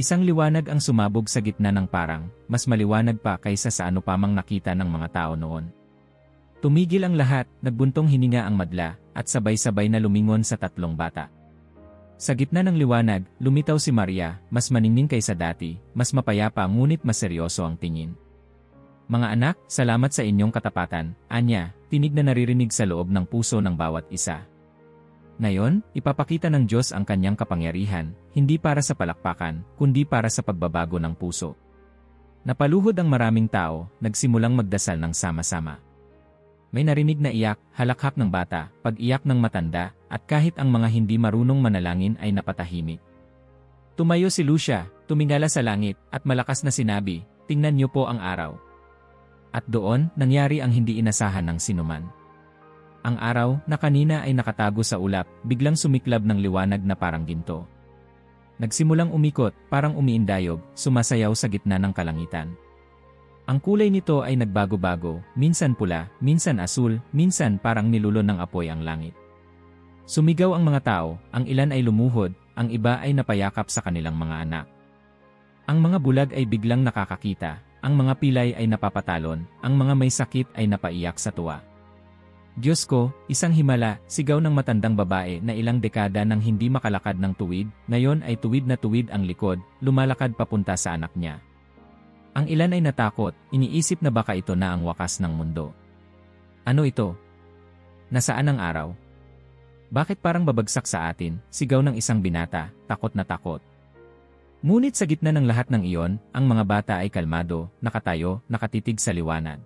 Isang liwanag ang sumabog sa gitna ng parang, mas maliwanag pa kaysa sa ano pamang nakita ng mga tao noon. Tumigil ang lahat, nagbuntong hininga ang madla, at sabay-sabay na lumingon sa tatlong bata. Sa gitna ng liwanag, lumitaw si Maria, mas maningning kaysa dati, mas mapayapa ngunit mas seryoso ang tingin. Mga anak, salamat sa inyong katapatan, anya, tinig na naririnig sa loob ng puso ng bawat isa. Ngayon, ipapakita ng Diyos ang kanyang kapangyarihan, hindi para sa palakpakan, kundi para sa pagbabago ng puso. Napaluhod ang maraming tao, nagsimulang magdasal ng sama-sama. May narinig na iyak, halakhak ng bata, pag-iyak ng matanda, at kahit ang mga hindi marunong manalangin ay napatahimik. Tumayo si Lucia, tumingala sa langit, at malakas na sinabi, tingnan niyo po ang araw. At doon, nangyari ang hindi inasahan ng sinuman. Ang araw, na kanina ay nakatago sa ulap, biglang sumiklab ng liwanag na parang ginto. Nagsimulang umikot, parang umiindayog, sumasayaw sa gitna ng kalangitan. Ang kulay nito ay nagbago-bago, minsan pula, minsan asul, minsan parang nilulo ng apoy ang langit. Sumigaw ang mga tao, ang ilan ay lumuhod, ang iba ay napayakap sa kanilang mga anak. Ang mga bulag ay biglang nakakakita, ang mga pilay ay napapatalon, ang mga may sakit ay napaiyak sa tuwa. Diyos ko, isang himala, sigaw ng matandang babae na ilang dekada nang hindi makalakad ng tuwid, ngayon ay tuwid na tuwid ang likod, lumalakad papunta sa anak niya. Ang ilan ay natakot, iniisip na baka ito na ang wakas ng mundo. Ano ito? Nasaan ang araw? Bakit parang babagsak sa atin? Sigaw ng isang binata, takot na takot. Ngunit sa gitna ng lahat ng iyon, ang mga bata ay kalmado, nakatayo, nakatitig sa liwanag.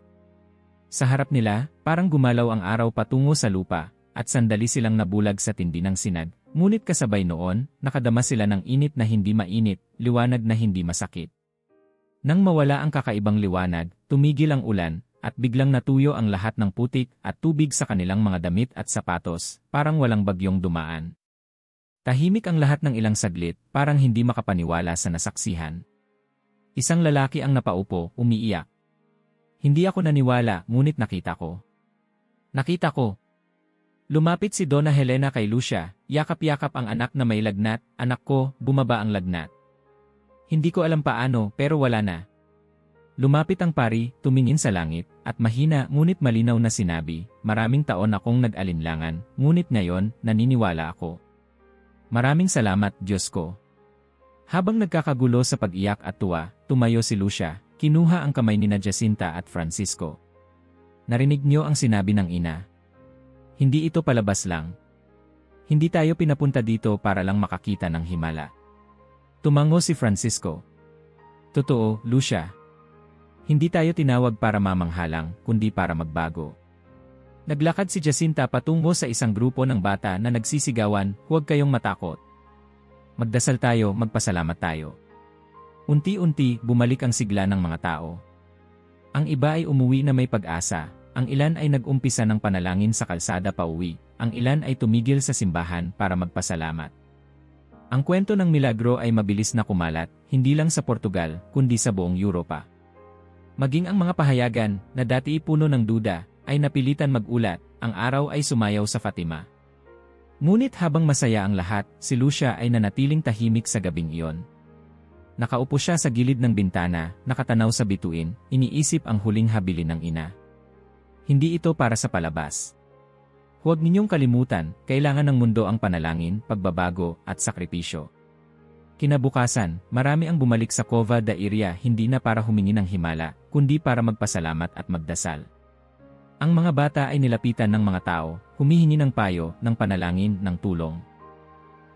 Sa harap nila, parang gumalaw ang araw patungo sa lupa, at sandali silang nabulag sa tindi ng sinag. Ngunit kasabay noon, nakadama sila ng init na hindi mainit, liwanag na hindi masakit. Nang mawala ang kakaibang liwanag, tumigil ang ulan, at biglang natuyo ang lahat ng putik at tubig sa kanilang mga damit at sapatos, parang walang bagyong dumaan. Tahimik ang lahat ng ilang saglit, parang hindi makapaniwala sa nasaksihan. Isang lalaki ang napaupo, umiiyak. Hindi ako naniwala, ngunit nakita ko. Nakita ko. Lumapit si Donna Helena kay Lucia, yakap-yakap ang anak na may lagnat, anak ko, bumaba ang lagnat. Hindi ko alam paano, pero wala na. Lumapit ang pari, tumingin sa langit, at mahina ngunit malinaw na sinabi, maraming taon akong nag-alinlangan, ngunit ngayon, naniniwala ako. Maraming salamat, Diyos ko. Habang nagkakagulo sa pag-iyak at tuwa, tumayo si Lucia, kinuha ang kamay nina Jacinta at Francisco. Narinig niyo ang sinabi ng ina. Hindi ito palabas lang. Hindi tayo pinapunta dito para lang makakita ng himala. Tumango si Francisco. Totoo, Lucia. Hindi tayo tinawag para mamanghalang, kundi para magbago. Naglakad si Jacinta patungo sa isang grupo ng bata na nagsisigawan, huwag kayong matakot. Magdasal tayo, magpasalamat tayo. Unti-unti, bumalik ang sigla ng mga tao. Ang iba ay umuwi na may pag-asa, ang ilan ay nag-umpisa ng panalangin sa kalsada pauwi, ang ilan ay tumigil sa simbahan para magpasalamat. Ang kwento ng milagro ay mabilis na kumalat, hindi lang sa Portugal, kundi sa buong Europa. Maging ang mga pahayagan, na dati puno ng duda, ay napilitan mag-ulat, ang araw ay sumayaw sa Fatima. Ngunit habang masaya ang lahat, si Lucia ay nanatiling tahimik sa gabing iyon. Nakaupo siya sa gilid ng bintana, nakatanaw sa bituin, iniisip ang huling habilin ng ina. Hindi ito para sa palabas. Huwag ninyong kalimutan, kailangan ng mundo ang panalangin, pagbabago, at sakripisyo. Kinabukasan, marami ang bumalik sa Cova da Iria hindi na para humingi ng himala, kundi para magpasalamat at magdasal. Ang mga bata ay nilapitan ng mga tao, humihingi ng payo, ng panalangin, ng tulong.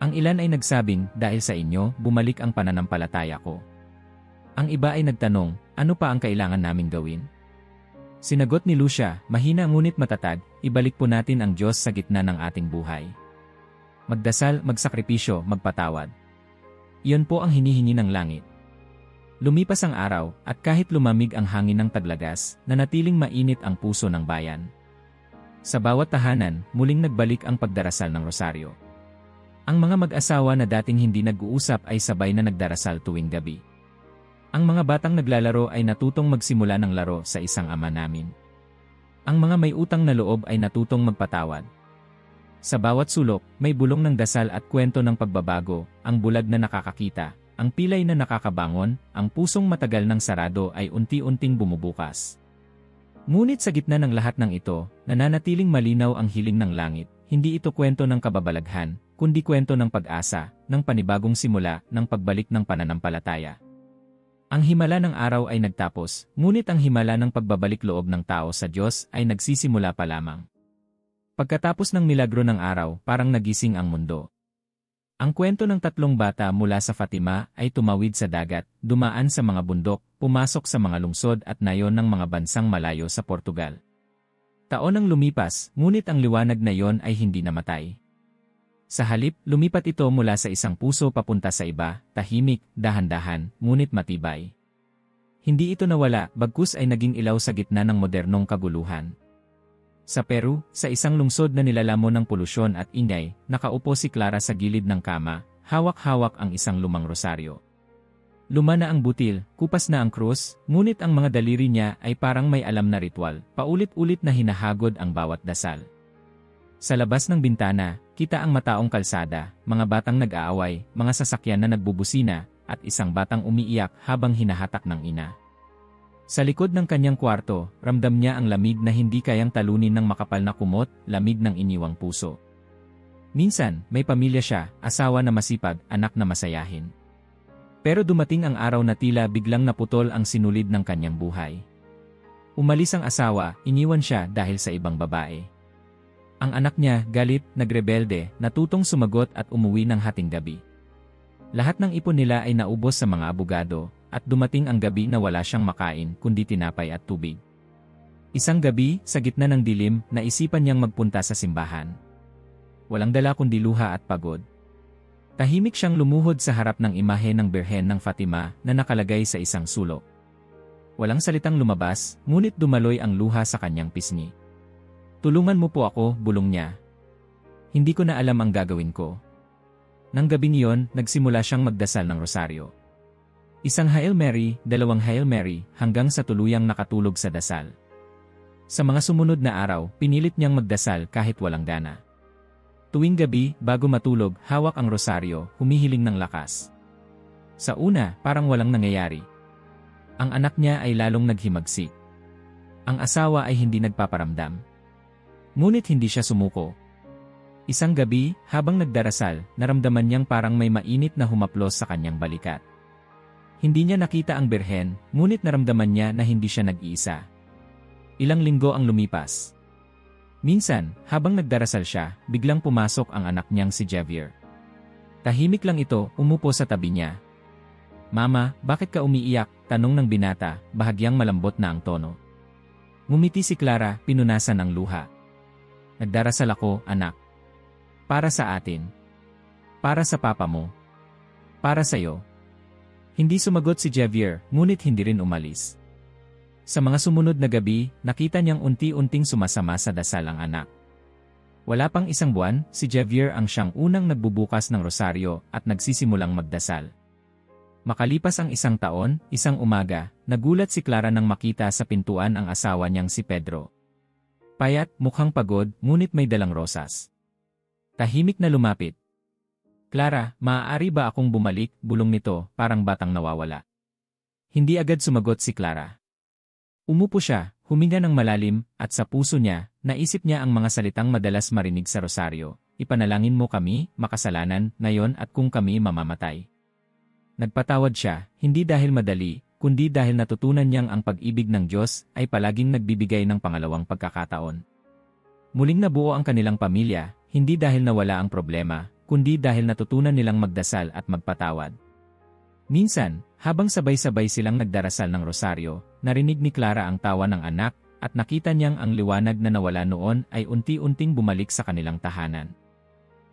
Ang ilan ay nagsabing, dahil sa inyo, bumalik ang pananampalataya ko. Ang iba ay nagtanong, ano pa ang kailangan naming gawin? Sinagot ni Lucia, mahina ngunit matatag, ibalik po natin ang Diyos sa gitna ng ating buhay. Magdasal, magsakripisyo, magpatawad. Iyon po ang hinihingi ng langit. Lumipas ang araw, at kahit lumamig ang hangin ng taglagas, nanatiling mainit ang puso ng bayan. Sa bawat tahanan, muling nagbalik ang pagdarasal ng rosaryo. Ang mga mag-asawa na dating hindi nag-uusap ay sabay na nagdarasal tuwing gabi. Ang mga batang naglalaro ay natutong magsimula ng laro sa isang ama namin. Ang mga may utang na loob ay natutong magpatawad. Sa bawat sulok, may bulong ng dasal at kwento ng pagbabago, ang bulag na nakakakita, ang pilay na nakakabangon, ang pusong matagal ng sarado ay unti-unting bumubukas. Ngunit sa gitna ng lahat ng ito, nananatiling malinaw ang hiling ng langit, hindi ito kwento ng kababalaghan, kundi kwento ng pag-asa, ng panibagong simula, ng pagbalik ng pananampalataya. Ang himala ng araw ay nagtapos, ngunit ang himala ng pagbabalik loob ng tao sa Diyos ay nagsisimula pa lamang. Pagkatapos ng milagro ng araw, parang nagising ang mundo. Ang kwento ng tatlong bata mula sa Fatima ay tumawid sa dagat, dumaan sa mga bundok, pumasok sa mga lungsod at nayon ng mga bansang malayo sa Portugal. Taon ang lumipas, ngunit ang liwanag na yon ay hindi namatay. Sa halip, lumipat ito mula sa isang puso papunta sa iba, tahimik, dahan-dahan, ngunit matibay. Hindi ito nawala, bagkus ay naging ilaw sa gitna ng modernong kaguluhan. Sa Peru, sa isang lungsod na nilalamon ng polusyon at ingay, nakaupo si Clara sa gilid ng kama, hawak-hawak ang isang lumang rosaryo. Luma na ang butil, kupas na ang krus, ngunit ang mga daliri niya ay parang may alam na ritual, paulit-ulit na hinahagod ang bawat dasal. Sa labas ng bintana, kita ang mataong kalsada, mga batang nag-aaway, mga sasakyan na nagbubusina, at isang batang umiiyak habang hinahatak ng ina. Sa likod ng kanyang kwarto, ramdam niya ang lamig na hindi kayang talunin ng makapal na kumot, lamig ng iniwang puso. Minsan, may pamilya siya, asawa na masipag, anak na masayahin. Pero dumating ang araw na tila biglang naputol ang sinulid ng kanyang buhay. Umalis ang asawa, iniwan siya dahil sa ibang babae. Ang anak niya, galit, nagrebelde, natutong sumagot at umuwi ng hating gabi. Lahat ng ipon nila ay naubos sa mga abogado, at dumating ang gabi na wala siyang makain kundi tinapay at tubig. Isang gabi, sa gitna ng dilim, naisipan niyang magpunta sa simbahan. Walang dala kundi luha at pagod. Tahimik siyang lumuhod sa harap ng imahe ng Birhen ng Fatima na nakalagay sa isang sulok. Walang salitang lumabas, ngunit dumaloy ang luha sa kanyang pisngi. Tulungan mo po ako, bulong niya. Hindi ko na alam ang gagawin ko. Nang gabing iyon, nagsimula siyang magdasal ng rosaryo. Isang Hail Mary, dalawang Hail Mary, hanggang sa tuluyang nakatulog sa dasal. Sa mga sumunod na araw, pinilit niyang magdasal kahit walang gana. Tuwing gabi, bago matulog, hawak ang rosaryo, humihiling ng lakas. Sa una, parang walang nangyayari. Ang anak niya ay lalong naghimagsik. Ang asawa ay hindi nagpaparamdam. Ngunit hindi siya sumuko. Isang gabi, habang nagdarasal, naramdaman niyang parang may mainit na humaplos sa kanyang balikat. Hindi niya nakita ang birhen, ngunit naramdaman niya na hindi siya nag-iisa. Ilang linggo ang lumipas. Minsan, habang nagdarasal siya, biglang pumasok ang anak niyang si Javier. Tahimik lang ito, umupo sa tabi niya. "Mama, bakit ka umiiyak?" tanong ng binata, bahagyang malambot na ang tono. Ngumiti si Clara, pinunasan ang luha. "Nagdarasal ako, anak. Para sa atin. Para sa papa mo. Para sa'yo." Hindi sumagot si Javier, ngunit hindi rin umalis. Sa mga sumunod na gabi, nakita niyang unti-unting sumasama sa dasal ang anak. Wala pang isang buwan, si Javier ang siyang unang nagbubukas ng rosaryo at nagsisimulang magdasal. Makalipas ang isang taon, isang umaga, nagulat si Clara nang makita sa pintuan ang asawa niyang si Pedro. Payat, mukhang pagod, ngunit may dalang rosas. Tahimik na lumapit. "Clara, maaari ba akong bumalik?" bulong nito, parang batang nawawala. Hindi agad sumagot si Clara. Umupo siya, huminga ng malalim, at sa puso niya, naisip niya ang mga salitang madalas marinig sa rosaryo. "Ipanalangin mo kami, makasalanan, ngayon at kung kami mamamatay." Nagpatawad siya, hindi dahil madali, kundi dahil natutunan niyang ang pag-ibig ng Diyos ay palaging nagbibigay ng pangalawang pagkakataon. Muling nabuo ang kanilang pamilya, hindi dahil nawala ang problema, kundi dahil natutunan nilang magdasal at magpatawad. Minsan, habang sabay-sabay silang nagdarasal ng rosaryo, narinig ni Clara ang tawa ng anak, at nakita niyang ang liwanag na nawala noon ay unti-unting bumalik sa kanilang tahanan.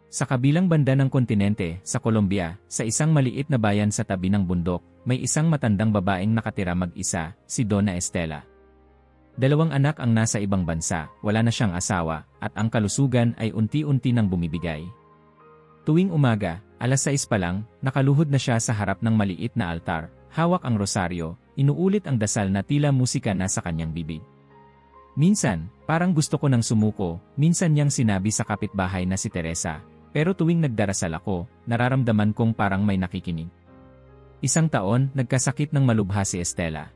Sa kabilang banda ng kontinente, sa Colombia, sa isang maliit na bayan sa tabi ng bundok, may isang matandang babaeng nakatira mag-isa, si Donna Estela. 2 anak ang nasa ibang bansa, wala na siyang asawa, at ang kalusugan ay unti-unti nang bumibigay. Tuwing umaga, 6:00 pa lang, nakaluhod na siya sa harap ng maliit na altar, hawak ang rosaryo, inuulit ang dasal na tila musika na sa kanyang bibig. Minsan, parang gusto ko nang sumuko, minsan niyang sinabi sa kapitbahay na si Teresa, pero tuwing nagdarasal ako, nararamdaman kong parang may nakikinig. Isang taon, nagkasakit ng malubha si Estela.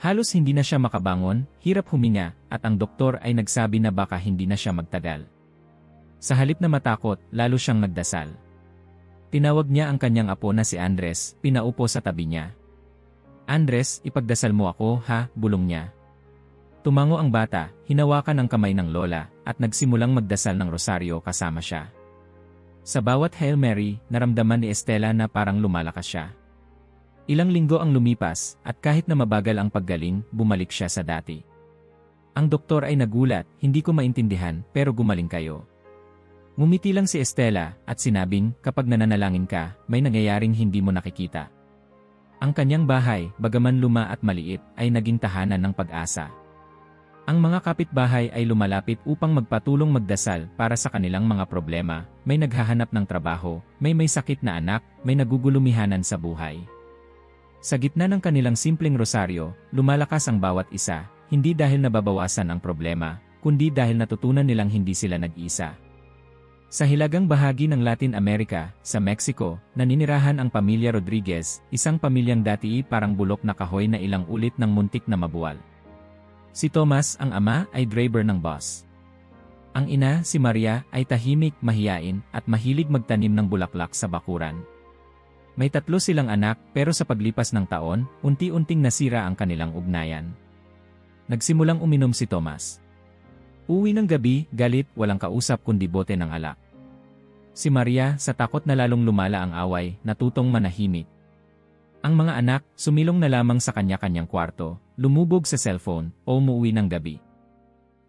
Halos hindi na siya makabangon, hirap huminga, at ang doktor ay nagsabi na baka hindi na siya magtagal. Sa halip na matakot, lalo siyang nagdasal. Tinawag niya ang kanyang apo na si Andres, pinaupo sa tabi niya. "Andres, ipagdasal mo ako, ha?" bulong niya. Tumango ang bata, hinawakan ang kamay ng lola, at nagsimulang magdasal ng rosaryo kasama siya. Sa bawat Hail Mary, naramdaman ni Estela na parang lumalakas siya. Ilang linggo ang lumipas, at kahit na mabagal ang paggaling, bumalik siya sa dati. Ang doktor ay nagulat, "Hindi ko maintindihan, pero gumaling kayo." Ngumiti lang si Estela, at sinabing, "Kapag nananalangin ka, may nangyayaring hindi mo nakikita." Ang kanyang bahay, bagaman luma at maliit, ay naging tahanan ng pag-asa. Ang mga kapitbahay ay lumalapit upang magpatulong magdasal para sa kanilang mga problema, may naghahanap ng trabaho, may sakit na anak, may nagugulumihanan sa buhay. Sa gitna ng kanilang simpleng rosaryo, lumalakas ang bawat isa, hindi dahil nababawasan ang problema, kundi dahil natutunan nilang hindi sila nag-isa. Sa hilagang bahagi ng Latin America, sa Mexico, naninirahan ang pamilya Rodriguez, isang pamilyang dati parang bulok na kahoy na ilang ulit ng muntik na mabuwal. Si Thomas, ang ama, ay driver ng bus. Ang ina, si Maria, ay tahimik, mahiyain, at mahilig magtanim ng bulaklak sa bakuran. May 3 silang anak, pero sa paglipas ng taon, unti-unting nasira ang kanilang ugnayan. Nagsimulang uminom si Thomas. Uwi ng gabi, galit, walang kausap kundi bote ng alak. Si Maria, sa takot na lalong lumala ang away, natutong manahimik. Ang mga anak, sumilong na lamang sa kanya-kanyang kwarto, lumubog sa cellphone, o umuwi ng gabi.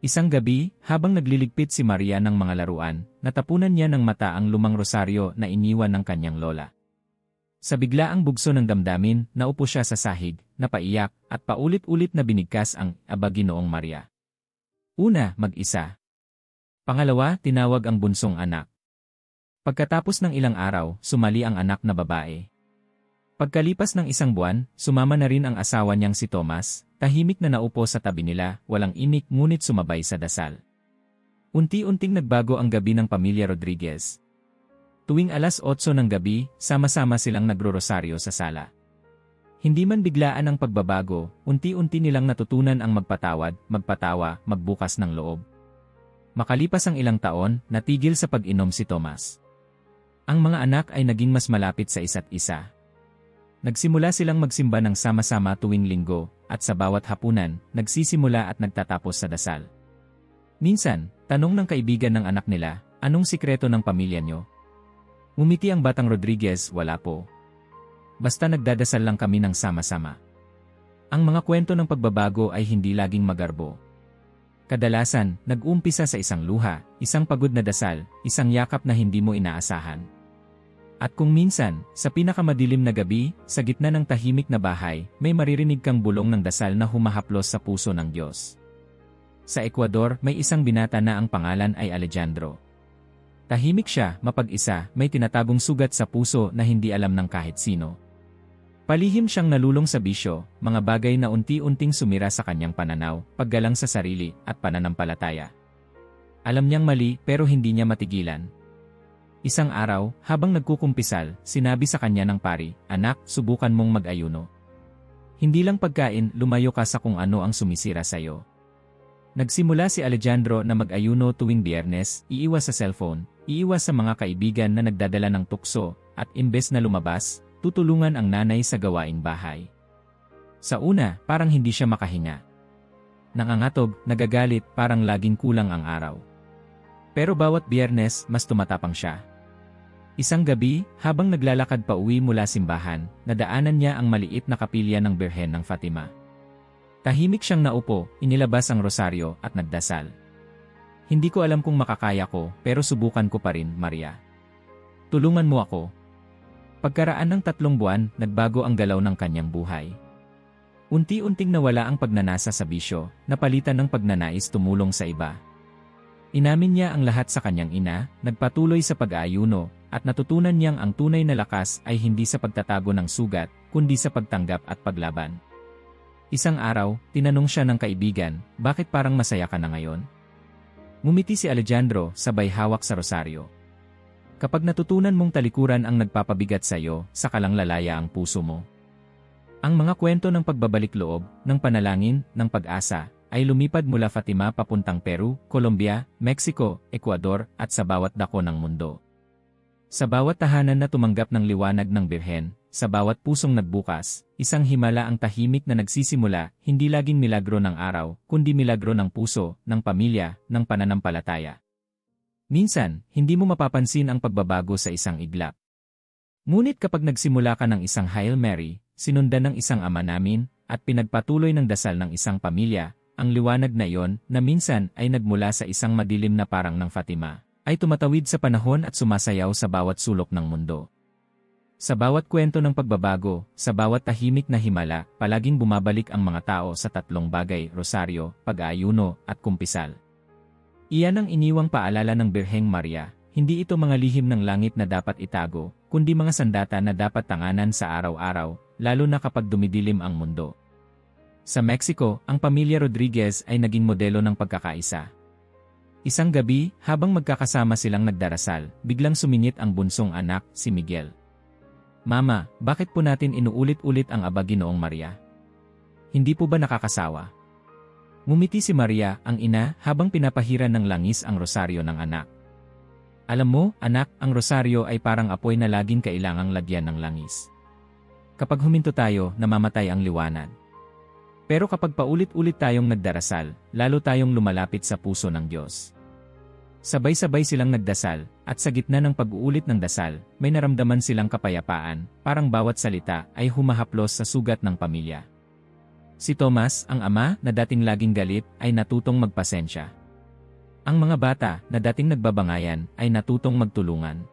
Isang gabi, habang nagliligpit si Maria ng mga laruan, natapunan niya ng mata ang lumang rosaryo na iniwan ng kanyang lola. Sa biglaang bugso ng damdamin, naupo siya sa sahig, napaiyak, at paulit-ulit na binigkas ang Aba Ginoong Maria. Una, mag-isa. Pangalawa, tinawag ang bunsong anak. Pagkatapos ng ilang araw, sumali ang anak na babae. Pagkalipas ng isang buwan, sumama na rin ang asawa niyang si Thomas, tahimik na naupo sa tabi nila, walang imik ngunit sumabay sa dasal. Unti-unting nagbago ang gabi ng pamilya Rodriguez. Tuwing alas 8 ng gabi, sama-sama silang nagro-rosaryo sa sala. Hindi man biglaan ang pagbabago, unti-unti nilang natutunan ang magpatawad, magpatawa, magbukas ng loob. Makalipas ang ilang taon, natigil sa pag-inom si Thomas. Ang mga anak ay naging mas malapit sa isa't isa. Nagsimula silang magsimba ng sama-sama tuwing linggo, at sa bawat hapunan, nagsisimula at nagtatapos sa dasal. Minsan, tanong ng kaibigan ng anak nila, anong sikreto ng pamilya nyo? Ngumiti ang batang Rodriguez, wala po. Basta nagdadasal lang kami ng sama-sama. Ang mga kwento ng pagbabago ay hindi laging magarbo. Kadalasan, nag-umpisa sa isang luha, isang pagod na dasal, isang yakap na hindi mo inaasahan. At kung minsan, sa pinakamadilim na gabi, sa gitna ng tahimik na bahay, may maririnig kang bulong ng dasal na humahaplos sa puso ng Diyos. Sa Ecuador, may isang binata na ang pangalan ay Alejandro. Tahimik siya, mapag-isa, may tinatagong sugat sa puso na hindi alam ng kahit sino. Palihim siyang nalulong sa bisyo, mga bagay na unti-unting sumira sa kanyang pananaw, paggalang sa sarili, at pananampalataya. Alam niyang mali pero hindi niya matigilan. Isang araw, habang nagkukumpisal, sinabi sa kanya ng pari, "Anak, subukan mong mag-ayuno. Hindi lang pagkain, lumayo ka sa kung ano ang sumisira sa'yo." Nagsimula si Alejandro na mag-ayuno tuwing Biyernes, iiwas sa cellphone, iiwas sa mga kaibigan na nagdadala ng tukso, at imbes na lumabas, tutulungan ang nanay sa gawaing bahay. Sa una, parang hindi siya makahinga. Nangangatog, nagagalit, parang laging kulang ang araw. Pero bawat Biyernes, mas tumatapang siya. Isang gabi, habang naglalakad pa uwi mula simbahan, nadaanan niya ang maliit na kapilya ng Birhen ng Fatima. Tahimik siyang naupo, inilabas ang rosaryo at nagdasal. "Hindi ko alam kung makakaya ko, pero subukan ko pa rin, Maria. Tulungan mo ako." Pagkaraan ng 3 buwan, nagbago ang galaw ng kanyang buhay. Unti-unting nawala ang pagnanasa sa bisyo, napalitan ng pagnanais tumulong sa iba. Inamin niya ang lahat sa kanyang ina, nagpatuloy sa pag-aayuno, at natutunan niyang ang tunay na lakas ay hindi sa pagtatago ng sugat, kundi sa pagtanggap at paglaban. Isang araw, tinanong siya ng kaibigan, "Bakit parang masaya ka na ngayon?" Ngumiti si Alejandro, sabay hawak sa rosaryo. Kapag natutunan mong talikuran ang nagpapabigat sa iyo, saka lang lalaya ang puso mo. Ang mga kwento ng pagbabalik loob, ng panalangin, ng pag-asa, ay lumipad mula Fatima papuntang Peru, Colombia, Mexico, Ecuador, at sa bawat dako ng mundo. Sa bawat tahanan na tumanggap ng liwanag ng Birhen, sa bawat pusong nagbukas, isang himala ang tahimik na nagsisimula, hindi laging milagro ng araw, kundi milagro ng puso, ng pamilya, ng pananampalataya. Minsan, hindi mo mapapansin ang pagbabago sa isang iglap. Ngunit kapag nagsimula ka ng isang Hail Mary, sinundan ng isang Ama Namin, at pinagpatuloy ng dasal ng isang pamilya, ang liwanag na iyon, na minsan ay nagmula sa isang madilim na parang ng Fatima, ay tumatawid sa panahon at sumasayaw sa bawat sulok ng mundo. Sa bawat kwento ng pagbabago, sa bawat tahimik na himala, palaging bumabalik ang mga tao sa 3 bagay: rosaryo, pag-aayuno, at kumpisal. Iyan ang iniwang paalala ng Birheng Maria, hindi ito mga lihim ng langit na dapat itago, kundi mga sandata na dapat tanganan sa araw-araw, lalo na kapag dumidilim ang mundo. Sa Mexico, ang pamilya Rodriguez ay naging modelo ng pagkakaisa. Isang gabi, habang magkakasama silang nagdarasal, biglang sumingit ang bunsong anak, si Miguel. "Mama, bakit po natin inuulit-ulit ang Aba Ginoong Maria? Hindi po ba nakakasawa?" Ngumiti si Maria, ang ina, habang pinapahiran ng langis ang rosaryo ng anak. "Alam mo, anak, ang rosaryo ay parang apoy na laging kailangang lagyan ng langis. Kapag huminto tayo, namamatay ang liwanag. Pero kapag paulit-ulit tayong nagdarasal, lalo tayong lumalapit sa puso ng Diyos." Sabay-sabay silang nagdasal, at sa gitna ng pag-uulit ng dasal, may naramdaman silang kapayapaan, parang bawat salita ay humahaplos sa sugat ng pamilya. Si Thomas, ang ama, na dating laging galit, ay natutong magpasensya. Ang mga bata, na dating nagbabangayan, ay natutong magtulungan.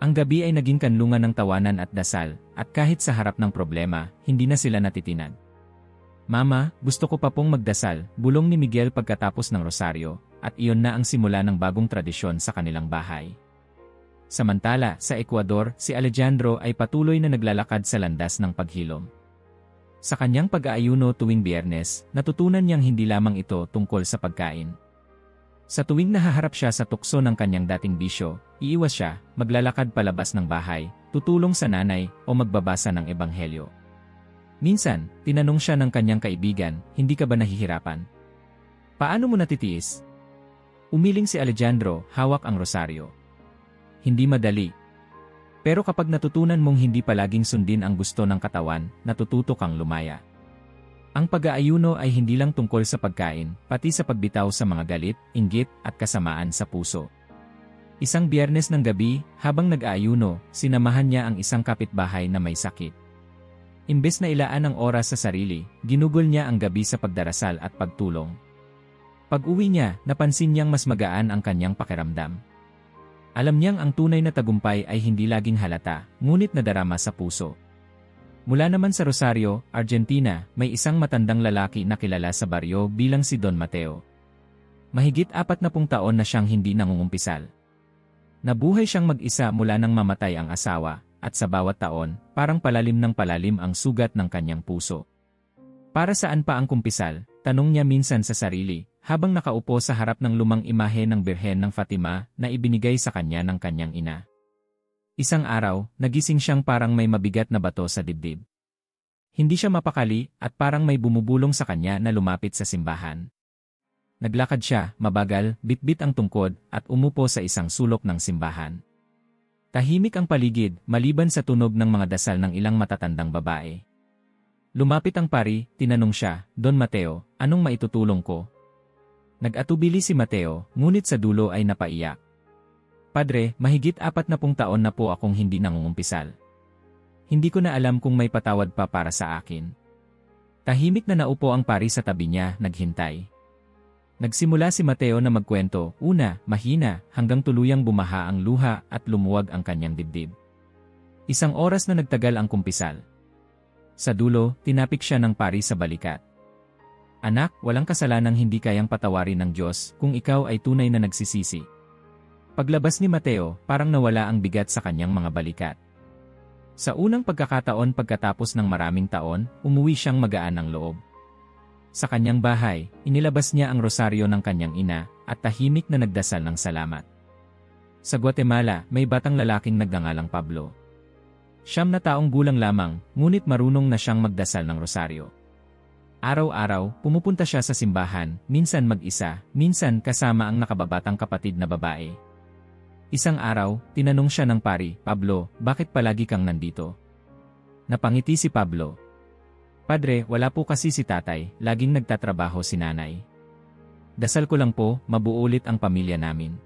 Ang gabi ay naging kanlungan ng tawanan at dasal, at kahit sa harap ng problema, hindi na sila natitinag. "Mama, gusto ko pa pong magdasal," bulong ni Miguel pagkatapos ng rosaryo, at iyon na ang simula ng bagong tradisyon sa kanilang bahay. Samantala, sa Ecuador, si Alejandro ay patuloy na naglalakad sa landas ng paghilom. Sa kanyang pag-aayuno tuwing Biyernes, natutunan niyang hindi lamang ito tungkol sa pagkain. Sa tuwing nahaharap siya sa tukso ng kanyang dating bisyo, iiwas siya, maglalakad palabas ng bahay, tutulong sa nanay, o magbabasa ng ebanghelyo. Minsan, tinanong siya ng kanyang kaibigan, hindi ka ba nahihirapan? Paano mo natitiis? Umiling si Alejandro, hawak ang rosaryo. Hindi madali. Pero kapag natutunan mong hindi palaging sundin ang gusto ng katawan, natututo kang lumaya. Ang pag-aayuno ay hindi lang tungkol sa pagkain, pati sa pagbitaw sa mga galit, inggit, at kasamaan sa puso. Isang Biyernes ng gabi, habang nag-aayuno, sinamahan niya ang isang kapitbahay na may sakit. Imbes na ilaan ang oras sa sarili, ginugol niya ang gabi sa pagdarasal at pagtulong. Pag-uwi niya, napansin niyang mas magaan ang kanyang pakiramdam. Alam niyang ang tunay na tagumpay ay hindi laging halata, ngunit nadarama sa puso. Mula naman sa Rosario, Argentina, may isang matandang lalaki na kilala sa baryo bilang si Don Mateo. Mahigit 40 taon na siyang hindi nangungumpisal. Nabuhay siyang mag-isa mula nang mamatay ang asawa, at sa bawat taon, parang palalim ng palalim ang sugat ng kanyang puso. Para saan pa ang kumpisal? Tanong niya minsan sa sarili, habang nakaupo sa harap ng lumang imahe ng Birhen ng Fatima na ibinigay sa kanya ng kanyang ina. Isang araw, nagising siyang parang may mabigat na bato sa dibdib. Hindi siya mapakali at parang may bumubulong sa kanya na lumapit sa simbahan. Naglakad siya, mabagal, bitbit ang tungkod, at umupo sa isang sulok ng simbahan. Tahimik ang paligid, maliban sa tunog ng mga dasal ng ilang matatandang babae. Lumapit ang pari, tinanong siya, Don Mateo, anong maitutulong ko? Nag-atubili si Mateo, ngunit sa dulo ay napaiyak. Padre, mahigit 40 taon na po akong hindi nangungumpisal. Hindi ko na alam kung may patawad pa para sa akin. Tahimik na naupo ang pari sa tabi niya, naghintay. Nagsimula si Mateo na magkwento, una, mahina, hanggang tuluyang bumaha ang luha at lumuwag ang kanyang dibdib. Isang oras na nagtagal ang kumpisal. Sa dulo, tinapik siya ng pari sa balikat. Anak, walang kasalanang hindi kayang patawarin ng Diyos kung ikaw ay tunay na nagsisisi. Paglabas ni Mateo, parang nawala ang bigat sa kanyang mga balikat. Sa unang pagkakataon pagkatapos ng maraming taon, umuwi siyang magaan ng loob. Sa kanyang bahay, inilabas niya ang rosaryo ng kanyang ina at tahimik na nagdasal ng salamat. Sa Guatemala, may batang lalaking nagngangalang Pablo. 9 na taong gulang lamang, ngunit marunong na siyang magdasal ng rosaryo. Araw-araw, pumupunta siya sa simbahan, minsan mag-isa, minsan kasama ang nakababatang kapatid na babae. Isang araw, tinanong siya ng pari, Pablo, bakit palagi kang nandito? Napangiti si Pablo. Padre, wala po kasi si tatay, laging nagtatrabaho si nanay. Dasal ko lang po, mabuo ulit ang pamilya namin.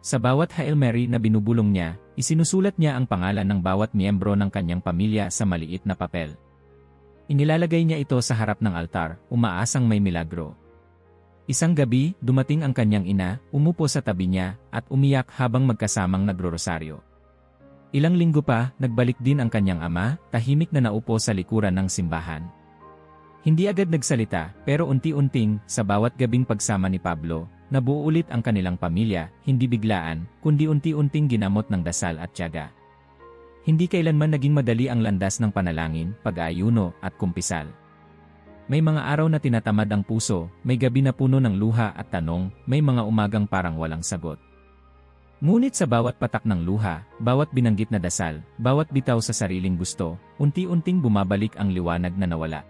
Sa bawat Hail Mary na binubulong niya, isinusulat niya ang pangalan ng bawat miyembro ng kanyang pamilya sa maliit na papel. Inilalagay niya ito sa harap ng altar, umaasang may milagro. Isang gabi, dumating ang kanyang ina, umupo sa tabi niya, at umiyak habang magkasamang nagro-rosaryo. Ilang linggo pa, nagbalik din ang kanyang ama, tahimik na naupo sa likuran ng simbahan. Hindi agad nagsalita, pero unti-unting, sa bawat gabing pagsama ni Pablo, nabuo ulit ang kanilang pamilya, hindi biglaan, kundi unti-unting ginamot ng dasal at tiyaga. Hindi kailanman naging madali ang landas ng panalangin, pag-aayuno, at kumpisal. May mga araw na tinatamad ang puso, may gabi na puno ng luha at tanong, may mga umagang parang walang sagot. Ngunit sa bawat patak ng luha, bawat binanggit na dasal, bawat bitaw sa sariling gusto, unti-unting bumabalik ang liwanag na nawala.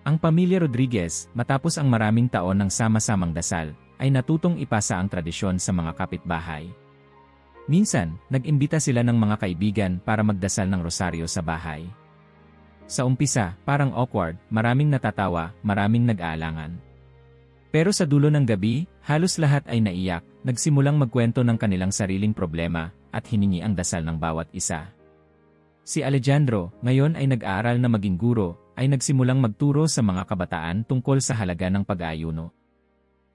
Ang pamilya Rodriguez, matapos ang maraming taon ng sama-samang dasal, ay natutong ipasa ang tradisyon sa mga kapitbahay. Minsan, nag-imbita sila ng mga kaibigan para magdasal ng rosaryo sa bahay. Sa umpisa, parang awkward, maraming natatawa, maraming nag-aalangan. Pero sa dulo ng gabi, halos lahat ay naiyak, nagsimulang magkwento ng kanilang sariling problema, at hiningi ang dasal ng bawat isa. Si Alejandro, ngayon ay nag-aaral na maging guro, ay nagsimulang magturo sa mga kabataan tungkol sa halaga ng pag-aayuno.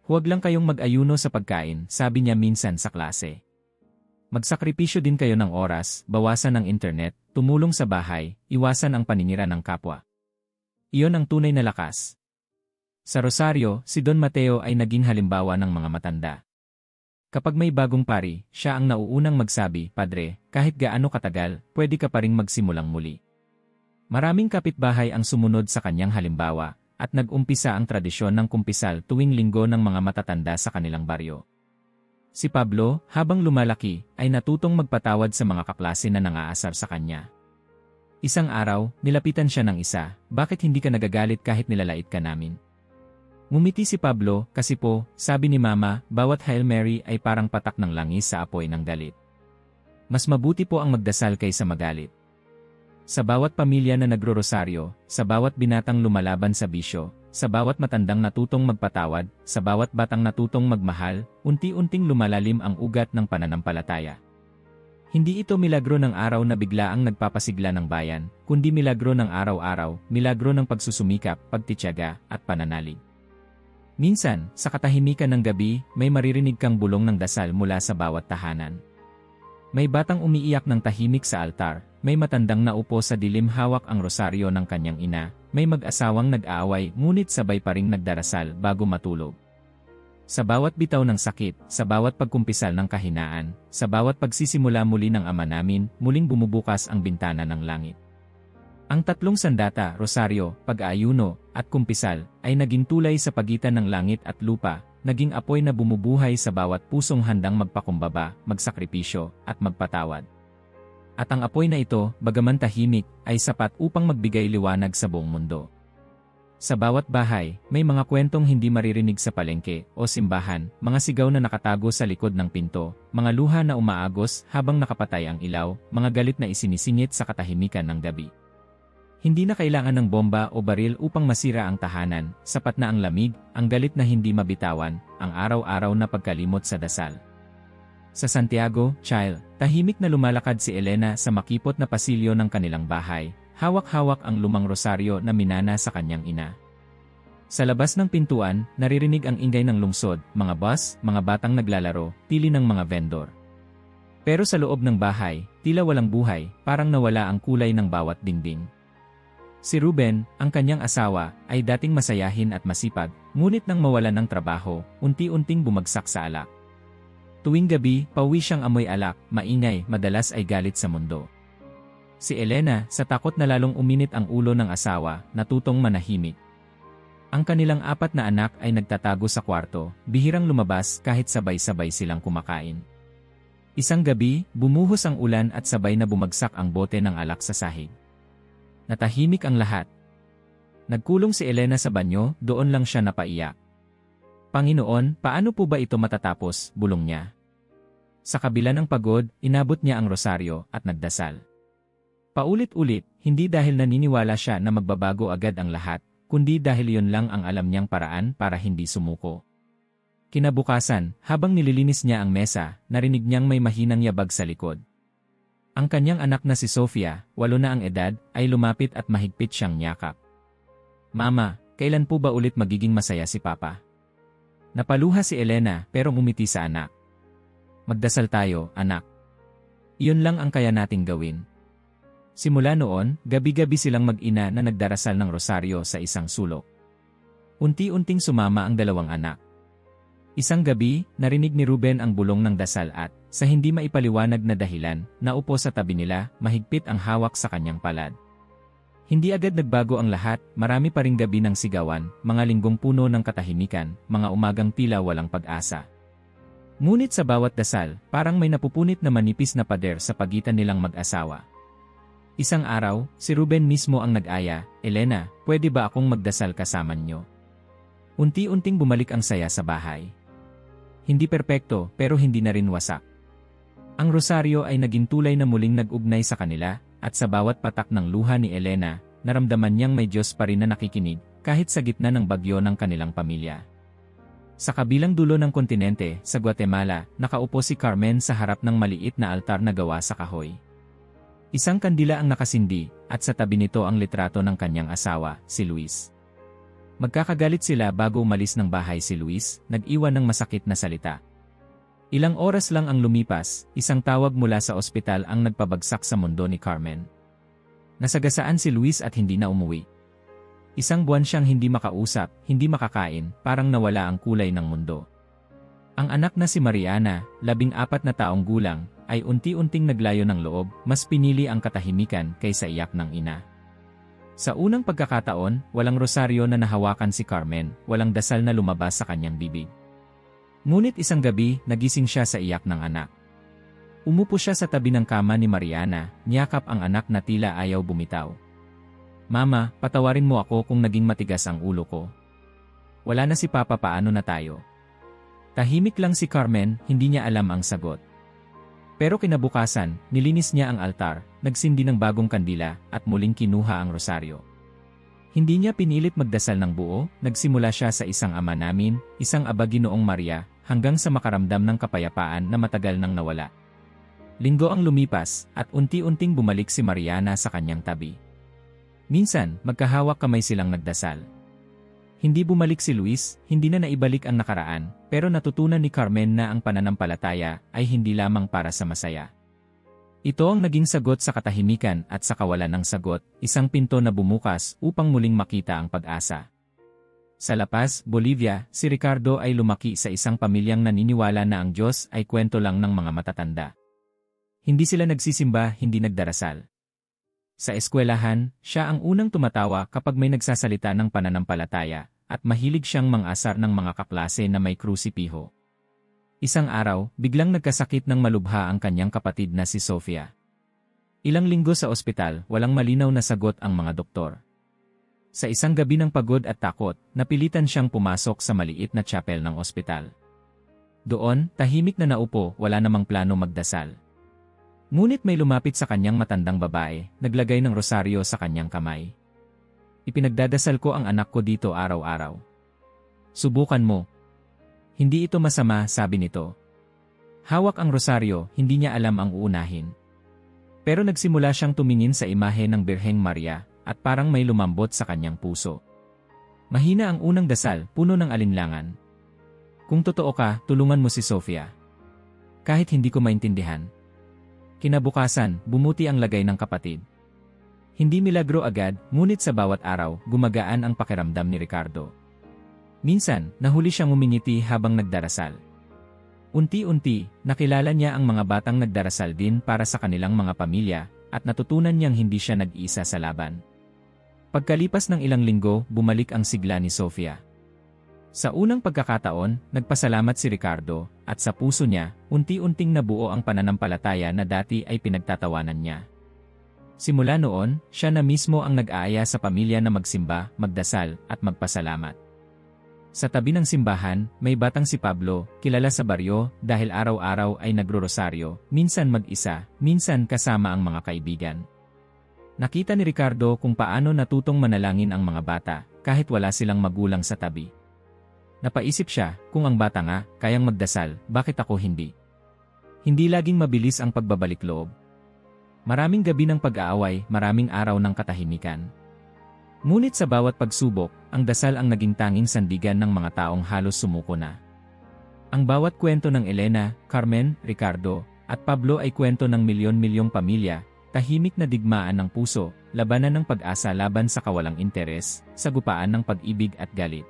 Huwag lang kayong mag-ayuno sa pagkain, sabi niya minsan sa klase. Magsakripisyo din kayo ng oras, bawasan ang internet, tumulong sa bahay, iwasan ang paninira ng kapwa. Iyon ang tunay na lakas. Sa Rosario, si Don Mateo ay naging halimbawa ng mga matanda. Kapag may bagong pari, siya ang nauunang magsabi, "Padre, kahit gaano katagal, pwede ka pa ring magsimulang muli." Maraming kapitbahay ang sumunod sa kanyang halimbawa, at nag-umpisa ang tradisyon ng kumpisal tuwing linggo ng mga matatanda sa kanilang baryo. Si Pablo, habang lumalaki, ay natutong magpatawad sa mga kaklase na nangaasar sa kanya. Isang araw, nilapitan siya ng isa, "Bakit hindi ka nagagalit kahit nilalait ka namin?" Ngumiti si Pablo, "Kasi po, sabi ni Mama, bawat Hail Mary ay parang patak ng langis sa apoy ng galit. Mas mabuti po ang magdasal kaysa magalit." Sa bawat pamilya na nagro-rosaryo, sa bawat binatang lumalaban sa bisyo, sa bawat matandang natutong magpatawad, sa bawat batang natutong magmahal, unti-unting lumalalim ang ugat ng pananampalataya. Hindi ito milagro ng araw na biglaang nagpapasigla ng bayan, kundi milagro ng araw-araw, milagro ng pagsusumikap, pagtitiyaga, at pananalig. Minsan, sa katahimikan ng gabi, may maririnig kang bulong ng dasal mula sa bawat tahanan. May batang umiiyak ng tahimik sa altar, may matandang naupo sa dilim hawak ang rosaryo ng kanyang ina, may mag-asawang nag-aaway ngunit sabay pa ring nagdarasal bago matulog. Sa bawat bitaw ng sakit, sa bawat pagkumpisal ng kahinaan, sa bawat pagsisimula muli ng Ama namin, muling bumubukas ang bintana ng langit. Ang tatlong sandata, rosaryo, pag-aayuno, at kumpisal, ay naging tulay sa pagitan ng langit at lupa, naging apoy na bumubuhay sa bawat pusong handang magpakumbaba, magsakripisyo, at magpatawad. At ang apoy na ito, bagaman tahimik, ay sapat upang magbigay liwanag sa buong mundo. Sa bawat bahay, may mga kwentong hindi maririnig sa palengke o simbahan, mga sigaw na nakatago sa likod ng pinto, mga luha na umaagos habang nakapatay ang ilaw, mga galit na isinisingit sa katahimikan ng gabi. Hindi na kailangan ng bomba o baril upang masira ang tahanan, sapat na ang lamig, ang galit na hindi mabitawan, ang araw-araw na pagkalimot sa dasal. Sa Santiago, Chile, tahimik na lumalakad si Elena sa makipot na pasilyo ng kanilang bahay, hawak-hawak ang lumang rosaryo na minana sa kanyang ina. Sa labas ng pintuan, naririnig ang ingay ng lungsod, mga bus, mga batang naglalaro, tili ng mga vendor. Pero sa loob ng bahay, tila walang buhay, parang nawala ang kulay ng bawat dingding. Si Ruben, ang kanyang asawa, ay dating masayahin at masipag, ngunit nang mawalan ng trabaho, unti-unting bumagsak sa alak. Tuwing gabi, pauwi siyang amoy alak, maingay, madalas ay galit sa mundo. Si Elena, sa takot na lalong uminit ang ulo ng asawa, natutong manahimik. Ang kanilang 4 na anak ay nagtatago sa kwarto, bihirang lumabas kahit sabay-sabay silang kumakain. Isang gabi, bumuhos ang ulan at sabay na bumagsak ang bote ng alak sa sahig. Natahimik ang lahat. Nagkulong si Elena sa banyo, doon lang siya napaiyak. "Panginoon, paano po ba ito matatapos?" bulong niya. Sa kabila ng pagod, inabot niya ang rosaryo at nagdasal. Paulit-ulit, hindi dahil naniniwala siya na magbabago agad ang lahat, kundi dahil yon lang ang alam niyang paraan para hindi sumuko. Kinabukasan, habang nililinis niya ang mesa, narinig niyang may mahinang yabag sa likod. Ang kanyang anak na si Sofia, 8 na ang edad, ay lumapit at mahigpit siyang niyakap. "Mama, kailan po ba ulit magiging masaya si Papa?" Napaluha si Elena pero ngumiti sa anak. "Magdasal tayo, anak. Iyon lang ang kaya nating gawin." Simula noon, gabi-gabi silang mag-ina na nagdarasal ng rosaryo sa isang sulok. Unti-unting sumama ang 2 anak. Isang gabi, narinig ni Ruben ang bulong ng dasal at, sa hindi maipaliwanag na dahilan, naupo sa tabi nila, mahigpit ang hawak sa kanyang palad. Hindi agad nagbago ang lahat, marami pa ring gabi ng sigawan, mga linggong puno ng katahimikan, mga umagang tila walang pag-asa. Ngunit sa bawat dasal, parang may napupunit na manipis na pader sa pagitan nilang mag-asawa. Isang araw, si Ruben mismo ang nag-aya, "Elena, pwede ba akong magdasal kasama niyo?" Unti-unting bumalik ang saya sa bahay. Hindi perpekto, pero hindi na rin wasak. Ang rosaryo ay naging tulay na muling nag-ugnay sa kanila, at sa bawat patak ng luha ni Elena, naramdaman niyang may Diyos pa rin na nakikinig, kahit sa gitna ng bagyo ng kanilang pamilya. Sa kabilang dulo ng kontinente, sa Guatemala, nakaupo si Carmen sa harap ng maliit na altar na gawa sa kahoy. Isang kandila ang nakasindi, at sa tabi nito ang litrato ng kanyang asawa, si Luis. Magkakagalit sila bago umalis ng bahay si Luis, nag-iwan ng masakit na salita. Ilang oras lang ang lumipas, isang tawag mula sa ospital ang nagpabagsak sa mundo ni Carmen. Nasagasaan si Luis at hindi na umuwi. Isang buwan siyang hindi makausap, hindi makakain, parang nawala ang kulay ng mundo. Ang anak na si Mariana, 14 na taong gulang, ay unti-unting naglayo ng loob, mas pinili ang katahimikan kaysa iyak ng ina. Sa unang pagkakataon, walang rosaryo na nahawakan si Carmen, walang dasal na lumabas sa kanyang bibig. Ngunit isang gabi, nagising siya sa iyak ng anak. Umupo siya sa tabi ng kama ni Mariana, niyakap ang anak na tila ayaw bumitaw. "Mama, patawarin mo ako kung naging matigas ang ulo ko. Wala na si Papa, paano na tayo?" Tahimik lang si Carmen, hindi niya alam ang sagot. Pero kinabukasan, nilinis niya ang altar, nagsindi ng bagong kandila, at muling kinuha ang rosaryo. Hindi niya pinilit magdasal ng buo, nagsimula siya sa isang Ama Namin, isang Aba Ginoong Maria, hanggang sa makaramdam ng kapayapaan na matagal nang nawala. Linggo ang lumipas, at unti-unting bumalik si Mariana sa kanyang tabi. Minsan, magkahawak kamay silang nagdasal. Hindi bumalik si Luis, hindi na naibalik ang nakaraan, pero natutunan ni Carmen na ang pananampalataya ay hindi lamang para sa masaya. Ito ang naging sagot sa katahimikan at sa kawalan ng sagot, isang pinto na bumukas upang muling makita ang pag-asa. Sa La Paz, Bolivia, si Ricardo ay lumaki sa isang pamilyang naniniwala na ang Diyos ay kwento lang ng mga matatanda. Hindi sila nagsisimba, hindi nagdarasal. Sa eskwelahan, siya ang unang tumatawa kapag may nagsasalita ng pananampalataya, at mahilig siyang mang-asar ng mga kaklase na may krusipiho. Isang araw, biglang nagkasakit ng malubha ang kanyang kapatid na si Sofia. Ilang linggo sa ospital, walang malinaw na sagot ang mga doktor. Sa isang gabi ng pagod at takot, napilitan siyang pumasok sa maliit na chapel ng ospital. Doon, tahimik na naupo, wala namang plano magdasal. Ngunit may lumapit sa kanyang matandang babae, naglagay ng rosaryo sa kanyang kamay. "Ipinagdadasal ko ang anak ko dito araw-araw. Subukan mo. Hindi ito masama," sabi nito. Hawak ang rosaryo, hindi niya alam ang uunahin. Pero nagsimula siyang tumingin sa imahe ng Birheng Maria, at parang may lumambot sa kanyang puso. Mahina ang unang dasal, puno ng alinlangan. "Kung totoo ka, tulungan mo si Sofia. Kahit hindi ko maintindihan." Kinabukasan, bumuti ang lagay ng kapatid. Hindi milagro agad, ngunit sa bawat araw, gumagaan ang pakiramdam ni Ricardo. Minsan, nahuli siyang umingiti habang nagdarasal. Unti-unti, nakilala niya ang mga batang nagdarasal din para sa kanilang mga pamilya, at natutunan niyang hindi siya nag-isa sa laban. Pagkalipas ng ilang linggo, bumalik ang sigla ni Sofia. Sa unang pagkakataon, nagpasalamat si Ricardo, at sa puso niya, unti-unting nabuo ang pananampalataya na dati ay pinagtatawanan niya. Simula noon, siya na mismo ang nag-aaya sa pamilya na magsimba, magdasal, at magpasalamat. Sa tabi ng simbahan, may batang si Pablo, kilala sa baryo dahil araw-araw ay nagro-rosaryo, minsan mag-isa, minsan kasama ang mga kaibigan. Nakita ni Ricardo kung paano natutong manalangin ang mga bata, kahit wala silang magulang sa tabi. Napaisip siya, kung ang bata nga, kayang magdasal, bakit ako hindi? Hindi laging mabilis ang pagbabalik loob. Maraming gabi ng pag-aaway, maraming araw ng katahimikan. Ngunit sa bawat pagsubok, ang dasal ang naging tanging sandigan ng mga taong halos sumuko na. Ang bawat kwento ng Elena, Carmen, Ricardo, at Pablo ay kwento ng milyon-milyong pamilya, tahimik na digmaan ng puso, labanan ng pag-asa laban sa kawalang interes, sagupaan ng pag-ibig at galit.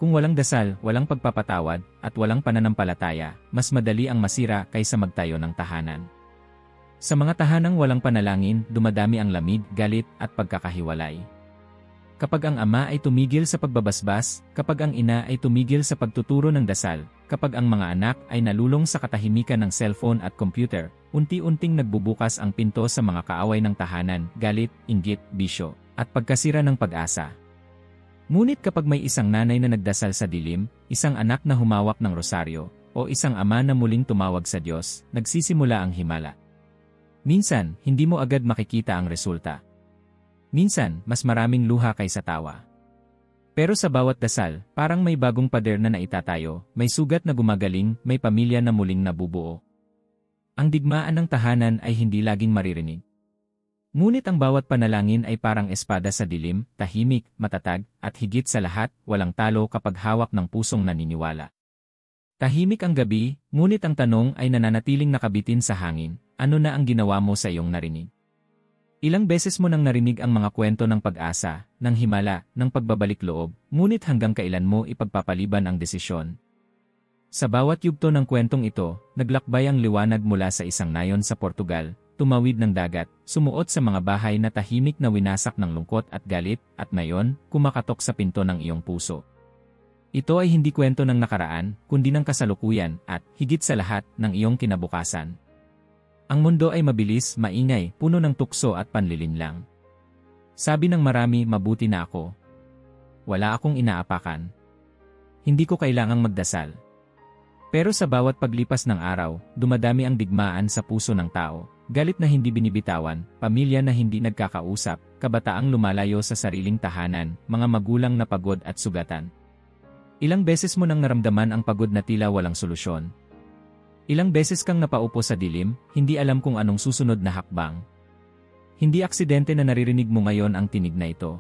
Kung walang dasal, walang pagpapatawad, at walang pananampalataya, mas madali ang masira kaysa magtayo ng tahanan. Sa mga tahanang walang panalangin, dumadami ang lamig, galit, at pagkakahiwalay. Kapag ang ama ay tumigil sa pagbabasbas, kapag ang ina ay tumigil sa pagtuturo ng dasal, kapag ang mga anak ay nalulong sa katahimikan ng cellphone at computer, unti-unting nagbubukas ang pinto sa mga kaaway ng tahanan, galit, inggit, bisyo, at pagkasira ng pag-asa. Ngunit kapag may isang nanay na nagdasal sa dilim, isang anak na humawak ng rosaryo, o isang ama na muling tumawag sa Diyos, nagsisimula ang himala. Minsan, hindi mo agad makikita ang resulta. Minsan, mas maraming luha kaysa tawa. Pero sa bawat dasal, parang may bagong pader na naitatayo, may sugat na gumagaling, may pamilya na muling nabubuo. Ang digmaan ng tahanan ay hindi laging maririnig. Ngunit ang bawat panalangin ay parang espada sa dilim, tahimik, matatag, at higit sa lahat, walang talo kapag hawak ng pusong naniniwala. Tahimik ang gabi, ngunit ang tanong ay nananatiling nakabitin sa hangin, ano na ang ginawa mo sa iyong narinig? Ilang beses mo nang narinig ang mga kwento ng pag-asa, ng himala, ng pagbabalik loob, ngunit hanggang kailan mo ipagpapaliban ang desisyon? Sa bawat yugto ng kwentong ito, naglakbay ang liwanag mula sa isang nayon sa Portugal, tumawid ng dagat, sumuot sa mga bahay na tahimik na winasak ng lungkot at galit, at ngayon, kumakatok sa pinto ng iyong puso. Ito ay hindi kwento ng nakaraan, kundi ng kasalukuyan, at, higit sa lahat, ng iyong kinabukasan. Ang mundo ay mabilis, maingay, puno ng tukso at panlilinlang. Sabi ng marami, mabuti na ako. Wala akong inaapakan. Hindi ko kailangang magdasal. Pero sa bawat paglipas ng araw, dumadami ang digmaan sa puso ng tao, galit na hindi binibitawan, pamilya na hindi nagkakausap, kabataang lumalayo sa sariling tahanan, mga magulang na pagod at sugatan. Ilang beses mo nang naramdaman ang pagod na tila walang solusyon. Ilang beses kang napaupo sa dilim, hindi alam kung anong susunod na hakbang. Hindi aksidente na naririnig mo ngayon ang tinig na ito.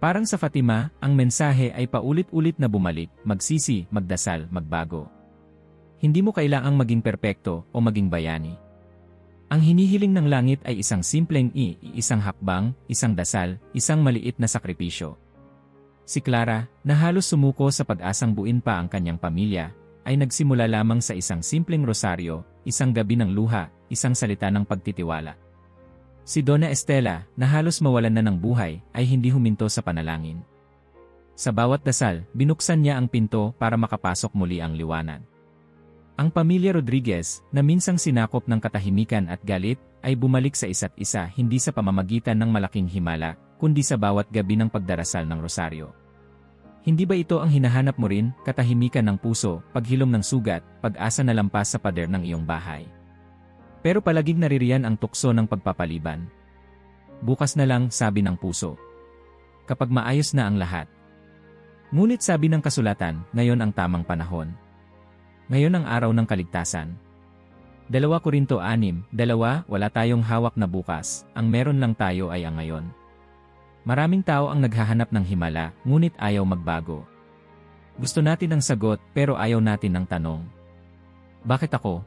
Parang sa Fatima, ang mensahe ay paulit-ulit na bumalik, magsisi, magdasal, magbago. Hindi mo kailangang maging perpekto o maging bayani. Ang hinihiling ng langit ay isang simpleng isang hakbang, isang dasal, isang maliit na sakripisyo. Si Clara, na halos sumuko sa pag-asang buuin pa ang kanyang pamilya, ay nagsimula lamang sa isang simpleng rosaryo, isang gabi ng luha, isang salita ng pagtitiwala. Si Donna Estela, na halos mawalan na ng buhay, ay hindi huminto sa panalangin. Sa bawat dasal, binuksan niya ang pinto para makapasok muli ang liwanag. Ang pamilya Rodriguez, na minsang sinakop ng katahimikan at galit, ay bumalik sa isa't isa hindi sa pamamagitan ng malaking himala, kundi sa bawat gabi ng pagdarasal ng rosaryo. Hindi ba ito ang hinahanap mo rin, katahimikan ng puso, paghilom ng sugat, pag-asa na lampas sa pader ng iyong bahay? Pero palaging naririyan ang tukso ng pagpapaliban. Bukas na lang, sabi ng puso. Kapag maayos na ang lahat. Ngunit sabi ng kasulatan, ngayon ang tamang panahon. Ngayon ang araw ng kaligtasan. 2 Korinto 6:2, wala tayong hawak na bukas, ang meron lang tayo ay ang ngayon. Maraming tao ang naghahanap ng himala, ngunit ayaw magbago. Gusto natin ang sagot, pero ayaw natin ng tanong. Bakit ako?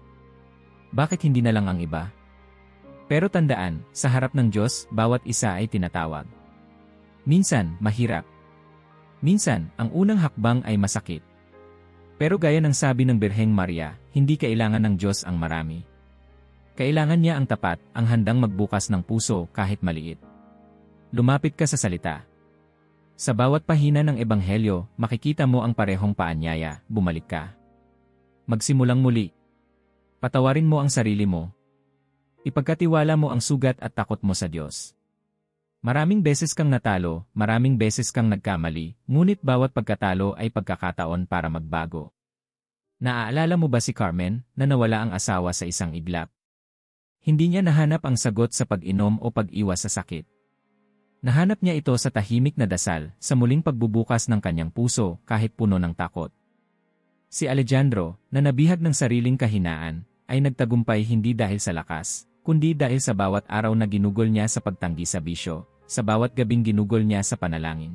Bakit hindi na lang ang iba? Pero tandaan, sa harap ng Diyos, bawat isa ay tinatawag. Minsan, mahirap. Minsan, ang unang hakbang ay masakit. Pero gaya ng sabi ng Birheng Maria, hindi kailangan ng Diyos ang marami. Kailangan niya ang tapat, ang handang magbukas ng puso kahit maliit. Lumapit ka sa salita. Sa bawat pahina ng Ebanghelyo, makikita mo ang parehong paanyaya, bumalik ka. Magsimulang muli. Patawarin mo ang sarili mo. Ipagkatiwala mo ang sugat at takot mo sa Diyos. Maraming beses kang natalo, maraming beses kang nagkamali, ngunit bawat pagkatalo ay pagkakataon para magbago. Naaalala mo ba si Carmen, na nawala ang asawa sa isang iglap? Hindi niya nahanap ang sagot sa pag-inom o pag-iwas sa sakit. Nahanap niya ito sa tahimik na dasal, sa muling pagbubukas ng kanyang puso kahit puno ng takot. Si Alejandro, na nabihag ng sariling kahinaan, ay nagtagumpay hindi dahil sa lakas, kundi dahil sa bawat araw na ginugol niya sa pagtanggi sa bisyo, sa bawat gabing ginugol niya sa panalangin.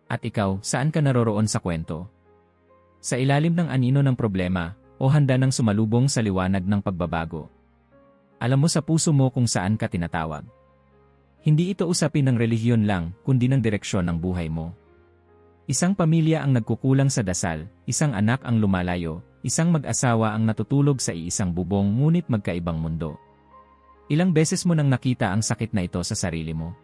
At ikaw, saan ka naroroon sa kwento? Sa ilalim ng anino ng problema, o handa ng sumalubong sa liwanag ng pagbabago? Alam mo sa puso mo kung saan ka tinatawag. Hindi ito usapin ng relihiyon lang, kundi ng direksyon ng buhay mo. Isang pamilya ang nagkukulang sa dasal, isang anak ang lumalayo, isang mag-asawa ang natutulog sa iisang bubong ngunit magkaibang mundo. Ilang beses mo nang nakita ang sakit na ito sa sarili mo?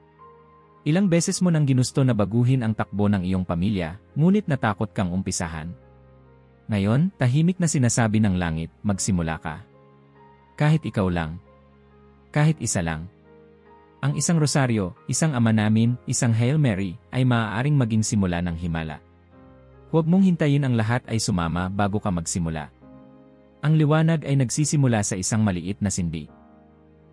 Ilang beses mo nang ginusto na baguhin ang takbo ng iyong pamilya, ngunit natakot kang umpisahan? Ngayon, tahimik na sinasabi ng langit, magsimula ka. Kahit ikaw lang. Kahit isa lang. Ang isang rosaryo, isang Ama Namin, isang Hail Mary, ay maaaring maging simula ng himala. Huwag mong hintayin ang lahat ay sumama bago ka magsimula. Ang liwanag ay nagsisimula sa isang maliit na sindi.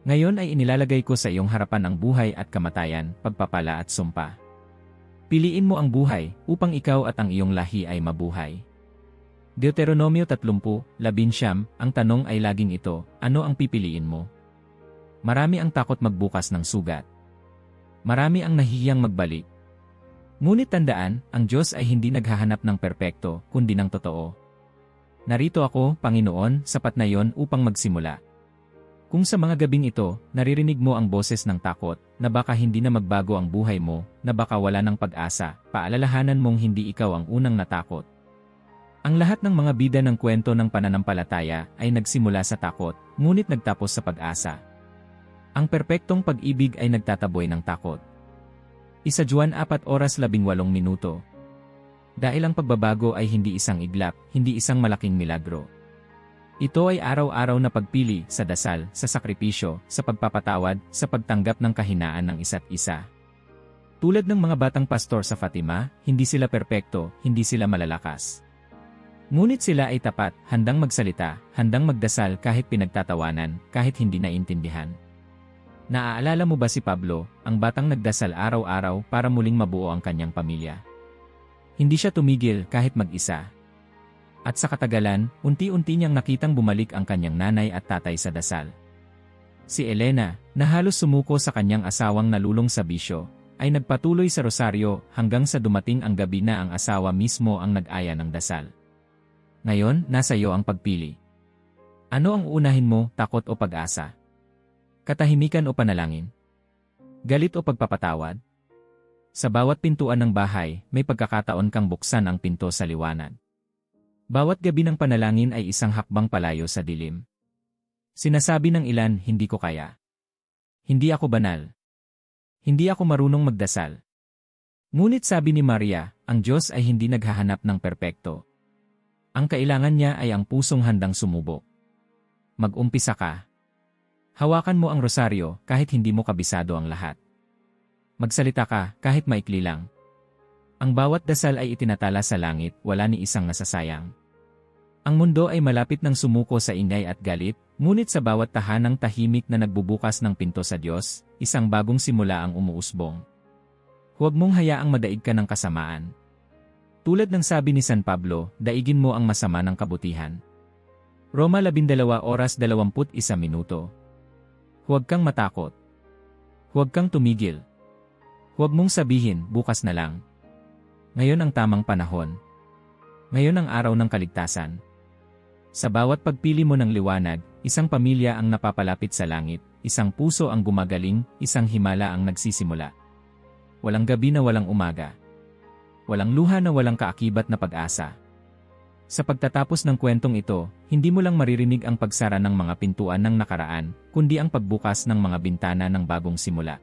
Ngayon ay inilalagay ko sa iyong harapan ang buhay at kamatayan, pagpapala at sumpa. Piliin mo ang buhay, upang ikaw at ang iyong lahi ay mabuhay. Deuteronomio 30:11, ang tanong ay laging ito, ano ang pipiliin mo? Marami ang takot magbukas ng sugat. Marami ang nahihiyang magbalik. Ngunit tandaan, ang Diyos ay hindi naghahanap ng perpekto, kundi ng totoo. Narito ako, Panginoon, sapat na yon upang magsimula. Kung sa mga gabing ito, naririnig mo ang boses ng takot, na baka hindi na magbago ang buhay mo, na baka wala ng pag-asa, paalalahanan mong hindi ikaw ang unang natakot. Ang lahat ng mga bida ng kwento ng pananampalataya ay nagsimula sa takot, ngunit nagtapos sa pag-asa. Ang perpektong pag-ibig ay nagtataboy ng takot. 1 Juan 4:18. Dahil ang pagbabago ay hindi isang iglap, hindi isang malaking milagro. Ito ay araw-araw na pagpili sa dasal, sa sakripisyo, sa pagpapatawad, sa pagtanggap ng kahinaan ng isa't isa. Tulad ng mga batang pastor sa Fatima, hindi sila perpekto, hindi sila malalakas. Ngunit sila ay tapat, handang magsalita, handang magdasal kahit pinagtatawanan, kahit hindi naintindihan. Naaalala mo ba si Pablo, ang batang nagdasal araw-araw para muling mabuo ang kanyang pamilya? Hindi siya tumigil kahit mag-isa. At sa katagalan, unti-unti niyang nakitang bumalik ang kanyang nanay at tatay sa dasal. Si Elena, na halos sumuko sa kanyang asawang nalulong sa bisyo, ay nagpatuloy sa rosaryo hanggang sa dumating ang gabi na ang asawa mismo ang nag-aya ng dasal. Ngayon, nasa iyo ang pagpili. Ano ang uunahin mo, takot o pag-asa? Katahimikan o panalangin? Galit o pagpapatawad? Sa bawat pintuan ng bahay, may pagkakataon kang buksan ang pinto sa liwanag. Bawat gabi ng panalangin ay isang hakbang palayo sa dilim. Sinasabi ng ilan, hindi ko kaya. Hindi ako banal. Hindi ako marunong magdasal. Ngunit sabi ni Maria, ang Diyos ay hindi naghahanap ng perpekto. Ang kailangan niya ay ang pusong handang sumubok. Mag-umpisa ka. Hawakan mo ang rosaryo kahit hindi mo kabisado ang lahat. Magsalita ka kahit maikli lang. Ang bawat dasal ay itinatala sa langit, wala ni isang nasasayang. Ang mundo ay malapit ng sumuko sa ingay at galit, ngunit sa bawat tahanang tahimik na nagbubukas ng pinto sa Diyos, isang bagong simula ang umuusbong. Huwag mong hayaang madaig ka ng kasamaan. Tulad ng sabi ni San Pablo, daigin mo ang masama ng kabutihan. Roma 12:21. Huwag kang matakot. Huwag kang tumigil. Huwag mong sabihin, bukas na lang. Ngayon ang tamang panahon. Ngayon ang araw ng kaligtasan. Sa bawat pagpili mo ng liwanag, isang pamilya ang napapalapit sa langit, isang puso ang gumagaling, isang himala ang nagsisimula. Walang gabi na walang umaga. Walang luha na walang kaakibat na pag-asa. Sa pagtatapos ng kwentong ito, hindi mo lang maririnig ang pagsara ng mga pintuan ng nakaraan, kundi ang pagbukas ng mga bintana ng bagong simula.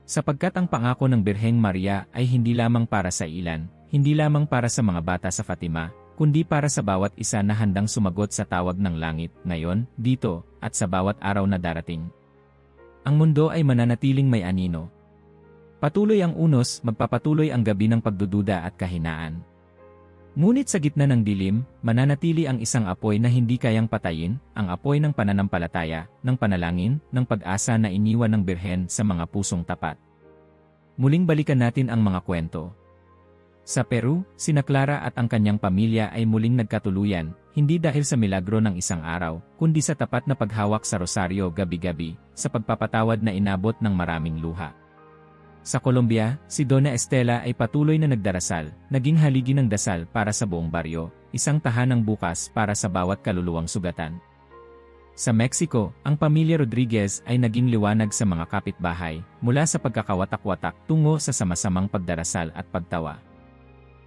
Sapagkat ang pangako ng Birheng Maria ay hindi lamang para sa ilan, hindi lamang para sa mga bata sa Fatima, kundi para sa bawat isa na handang sumagot sa tawag ng langit, ngayon, dito, at sa bawat araw na darating. Ang mundo ay mananatiling may anino. Patuloy ang unos, magpapatuloy ang gabi ng pagdududa at kahinaan. Ngunit sa gitna ng dilim, mananatili ang isang apoy na hindi kayang patayin, ang apoy ng pananampalataya, ng panalangin, ng pag-asa na iniwan ng Birhen sa mga pusong tapat. Muling balikan natin ang mga kwento. Sa Peru, sina Clara at ang kanyang pamilya ay muling nagkatuluyan, hindi dahil sa milagro ng isang araw, kundi sa tapat na paghawak sa rosaryo gabi-gabi, sa pagpapatawad na inabot ng maraming luha. Sa Colombia, si Donna Estela ay patuloy na nagdarasal, naging haligi ng dasal para sa buong baryo, isang tahanang bukas para sa bawat kaluluwang sugatan. Sa Mexico, ang pamilya Rodriguez ay naging liwanag sa mga kapitbahay, mula sa pagkakawatak-watak tungo sa sama-samang pagdarasal at pagtawa.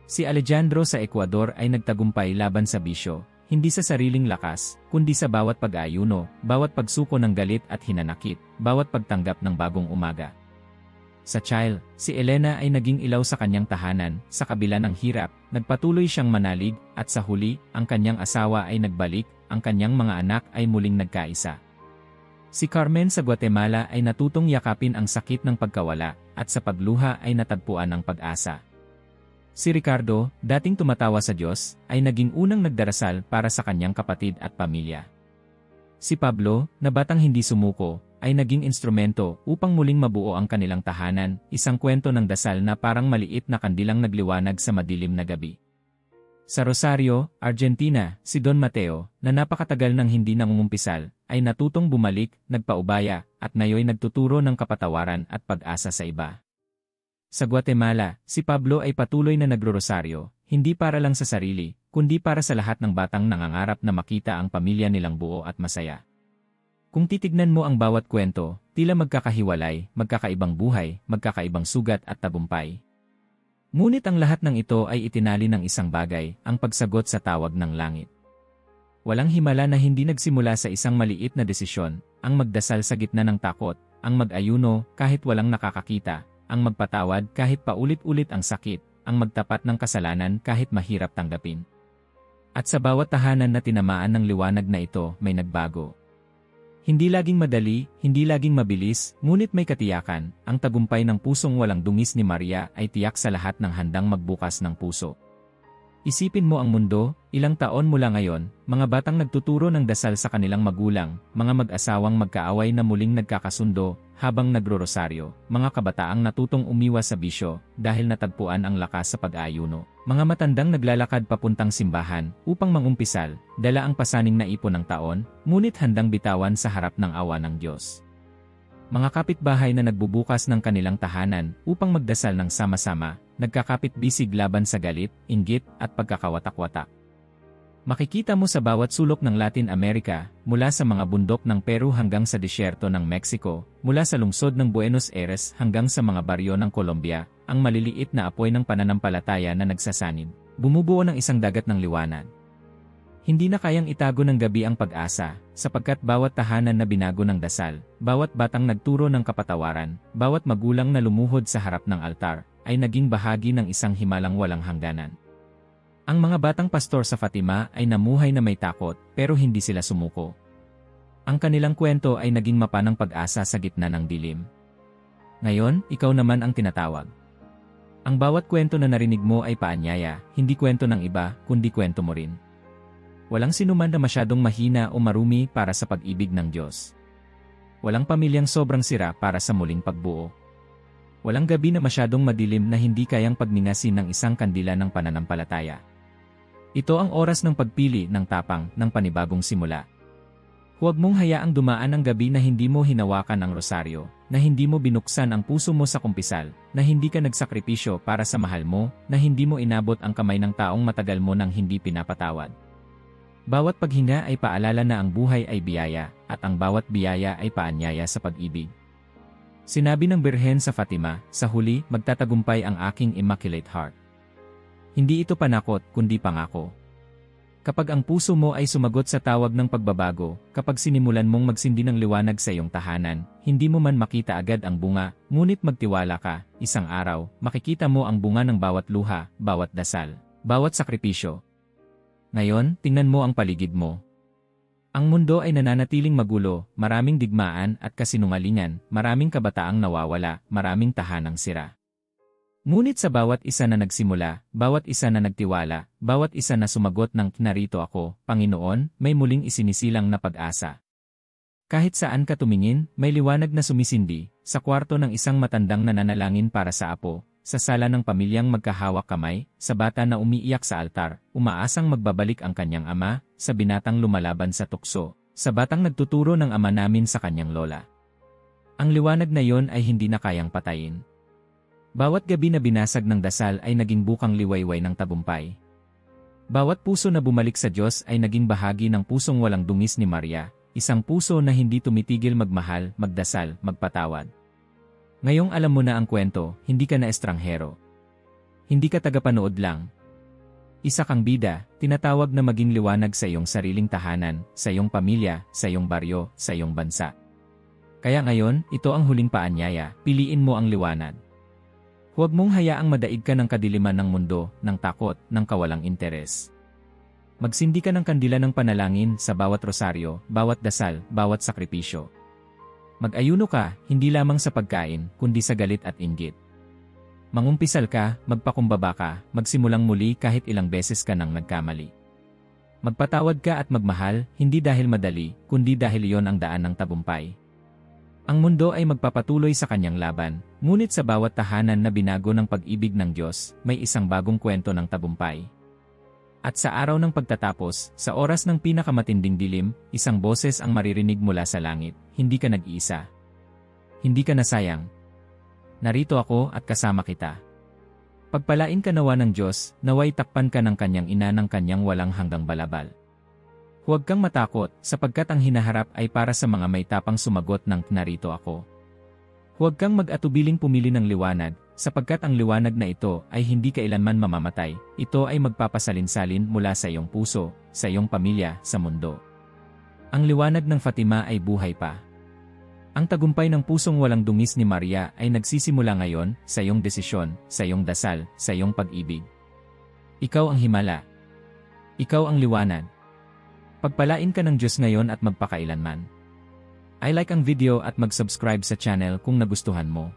Si Alejandro sa Ecuador ay nagtagumpay laban sa bisyo, hindi sa sariling lakas, kundi sa bawat pag-aayuno, bawat pagsuko ng galit at hinanakit, bawat pagtanggap ng bagong umaga. Sa Chile, si Elena ay naging ilaw sa kanyang tahanan, sa kabila ng hirap, nagpatuloy siyang manalig, at sa huli, ang kanyang asawa ay nagbalik, ang kanyang mga anak ay muling nagkaisa. Si Carmen sa Guatemala ay natutong yakapin ang sakit ng pagkawala, at sa pagluha ay natagpuan ang pag-asa. Si Ricardo, dating tumatawa sa Diyos, ay naging unang nagdarasal para sa kanyang kapatid at pamilya. Si Pablo, na batang hindi sumuko, ay naging instrumento upang muling mabuo ang kanilang tahanan, isang kwento ng dasal na parang maliit na kandilang nagliwanag sa madilim na gabi. Sa Rosario, Argentina, si Don Mateo, na napakatagal nang hindi nangungumpisal, ay natutong bumalik, nagpaubaya, at ngayoy nagtuturo ng kapatawaran at pag-asa sa iba. Sa Guatemala, si Pablo ay patuloy na nagro-rosaryo, hindi para lang sa sarili, kundi para sa lahat ng batang nangangarap na makita ang pamilya nilang buo at masaya. Kung titignan mo ang bawat kwento, tila magkakahiwalay, magkakaibang buhay, magkakaibang sugat at tagumpay. Ngunit ang lahat ng ito ay itinali ng isang bagay, ang pagsagot sa tawag ng langit. Walang himala na hindi nagsimula sa isang maliit na desisyon, ang magdasal sa gitna ng takot, ang mag-ayuno kahit walang nakakakita, ang magpatawad kahit paulit-ulit ang sakit, ang magtapat ng kasalanan kahit mahirap tanggapin. At sa bawat tahanan na tinamaan ng liwanag na ito, may nagbago. Hindi laging madali, hindi laging mabilis, ngunit may katiyakan, ang tagumpay ng pusong walang dungis ni Maria ay tiyak sa lahat ng handang magbukas ng puso. Isipin mo ang mundo, ilang taon mula ngayon, mga batang nagtuturo ng dasal sa kanilang magulang, mga mag-asawang magkaaway na muling nagkakasundo, habang nagro-rosaryo, mga kabataang natutong umiwas sa bisyo, dahil natagpuan ang lakas sa pag-aayuno, mga matandang naglalakad papuntang simbahan, upang mangumpisal, dala ang pasaning na ipon ng taon, ngunit handang bitawan sa harap ng awa ng Diyos. Mga kapitbahay na nagbubukas ng kanilang tahanan, upang magdasal ng sama-sama, nagkakapit-bisig laban sa galit, inggit, at pagkakawatak-watak. Makikita mo sa bawat sulok ng Latin America, mula sa mga bundok ng Peru hanggang sa disyerto ng Mexico, mula sa lungsod ng Buenos Aires hanggang sa mga baryo ng Colombia, ang maliliit na apoy ng pananampalataya na nagsasanib, bumubuo ng isang dagat ng liwanag. Hindi na kayang itago ng gabi ang pag-asa, sapagkat bawat tahanan na binago ng dasal, bawat batang nagturo ng kapatawaran, bawat magulang na lumuhod sa harap ng altar, ay naging bahagi ng isang himalang walang hangganan. Ang mga batang pastor sa Fatima ay namuhay na may takot, pero hindi sila sumuko. Ang kanilang kwento ay naging mapa ng pag-asa sa gitna ng dilim. Ngayon, ikaw naman ang tinatawag. Ang bawat kwento na narinig mo ay paanyaya, hindi kwento ng iba, kundi kwento mo rin. Walang sinuman na masyadong mahina o marumi para sa pag-ibig ng Diyos. Walang pamilyang sobrang sira para sa muling pagbuo. Walang gabi na masyadong madilim na hindi kayang pagningasin ng isang kandila ng pananampalataya. Ito ang oras ng pagpili ng tapang ng panibagong simula. Huwag mong hayaang dumaan ang gabi na hindi mo hinawakan ang rosaryo, na hindi mo binuksan ang puso mo sa kumpisal, na hindi ka nagsakripisyo para sa mahal mo, na hindi mo inabot ang kamay ng taong matagal mo nang hindi pinapatawad. Bawat paghinga ay paalala na ang buhay ay biyaya, at ang bawat biyaya ay paanyaya sa pag-ibig. Sinabi ng Birhen sa Fatima, sa huli, magtatagumpay ang aking Immaculate Heart. Hindi ito panakot, kundi pangako. Kapag ang puso mo ay sumagot sa tawag ng pagbabago, kapag sinimulan mong magsindi ng liwanag sa iyong tahanan, hindi mo man makita agad ang bunga, ngunit magtiwala ka, isang araw, makikita mo ang bunga ng bawat luha, bawat dasal, bawat sakripisyo. Ngayon, tingnan mo ang paligid mo. Ang mundo ay nananatiling magulo, maraming digmaan at kasinungalingan, maraming kabataang nawawala, maraming tahanang sira. Ngunit sa bawat isa na nagsimula, bawat isa na nagtiwala, bawat isa na sumagot ng narito ako, Panginoon, may muling isinisilang na pag-asa. Kahit saan ka tumingin, may liwanag na sumisindi, sa kwarto ng isang matandang nananalangin para sa apo, sa sala ng pamilyang magkahawak kamay, sa bata na umiiyak sa altar, umaasang magbabalik ang kanyang ama, sa binatang lumalaban sa tukso, sa batang nagtuturo ng ama namin sa kanyang lola. Ang liwanag na yon ay hindi na kayang patayin. Bawat gabi na binasag ng dasal ay naging bukang liwayway ng tagumpay. Bawat puso na bumalik sa Diyos ay naging bahagi ng pusong walang dungis ni Maria, isang puso na hindi tumitigil magmahal, magdasal, magpatawad. Ngayong alam mo na ang kwento, hindi ka na estranghero. Hindi ka tagapanood lang. Isa kang bida, tinatawag na maging liwanag sa iyong sariling tahanan, sa iyong pamilya, sa iyong baryo, sa iyong bansa. Kaya ngayon, ito ang huling paanyaya, piliin mo ang liwanag. Huwag mong hayaang madaig ka ng kadiliman ng mundo, ng takot, ng kawalang interes. Magsindi ka ng kandila ng panalangin sa bawat rosaryo, bawat dasal, bawat sakripisyo. Mag-ayuno ka, hindi lamang sa pagkain, kundi sa galit at inggit. Mangumpisal ka, magpakumbaba ka, magsimulang muli kahit ilang beses ka nang nagkamali. Magpatawad ka at magmahal, hindi dahil madali, kundi dahil iyon ang daan ng tagumpay. Ang mundo ay magpapatuloy sa kanyang laban, ngunit sa bawat tahanan na binago ng pag-ibig ng Diyos, may isang bagong kwento ng tagumpay. At sa araw ng pagtatapos, sa oras ng pinakamatinding dilim, isang boses ang maririnig mula sa langit, hindi ka nag-iisa. Hindi ka nasayang. Narito ako at kasama kita. Pagpalain ka nawa ng Diyos, naway takpan ka ng kanyang ina ng kanyang walang hanggang balabal. Huwag kang matakot, sapagkat ang hinaharap ay para sa mga may tapang sumagot ng narito ako. Huwag kang mag-atubiling pumili ng liwanag, sapagkat ang liwanag na ito ay hindi kailanman mamamatay. Ito ay magpapasalinsalin mula sa iyong puso, sa iyong pamilya, sa mundo. Ang liwanag ng Fatima ay buhay pa. Ang tagumpay ng pusong walang dungis ni Maria ay nagsisimula ngayon, sa iyong desisyon, sa iyong dasal, sa iyong pag-ibig. Ikaw ang himala. Ikaw ang liwanag. Pagpalain ka ng Diyos ngayon at magpakailanman. I like ang video at mag-subscribe sa channel kung nagustuhan mo.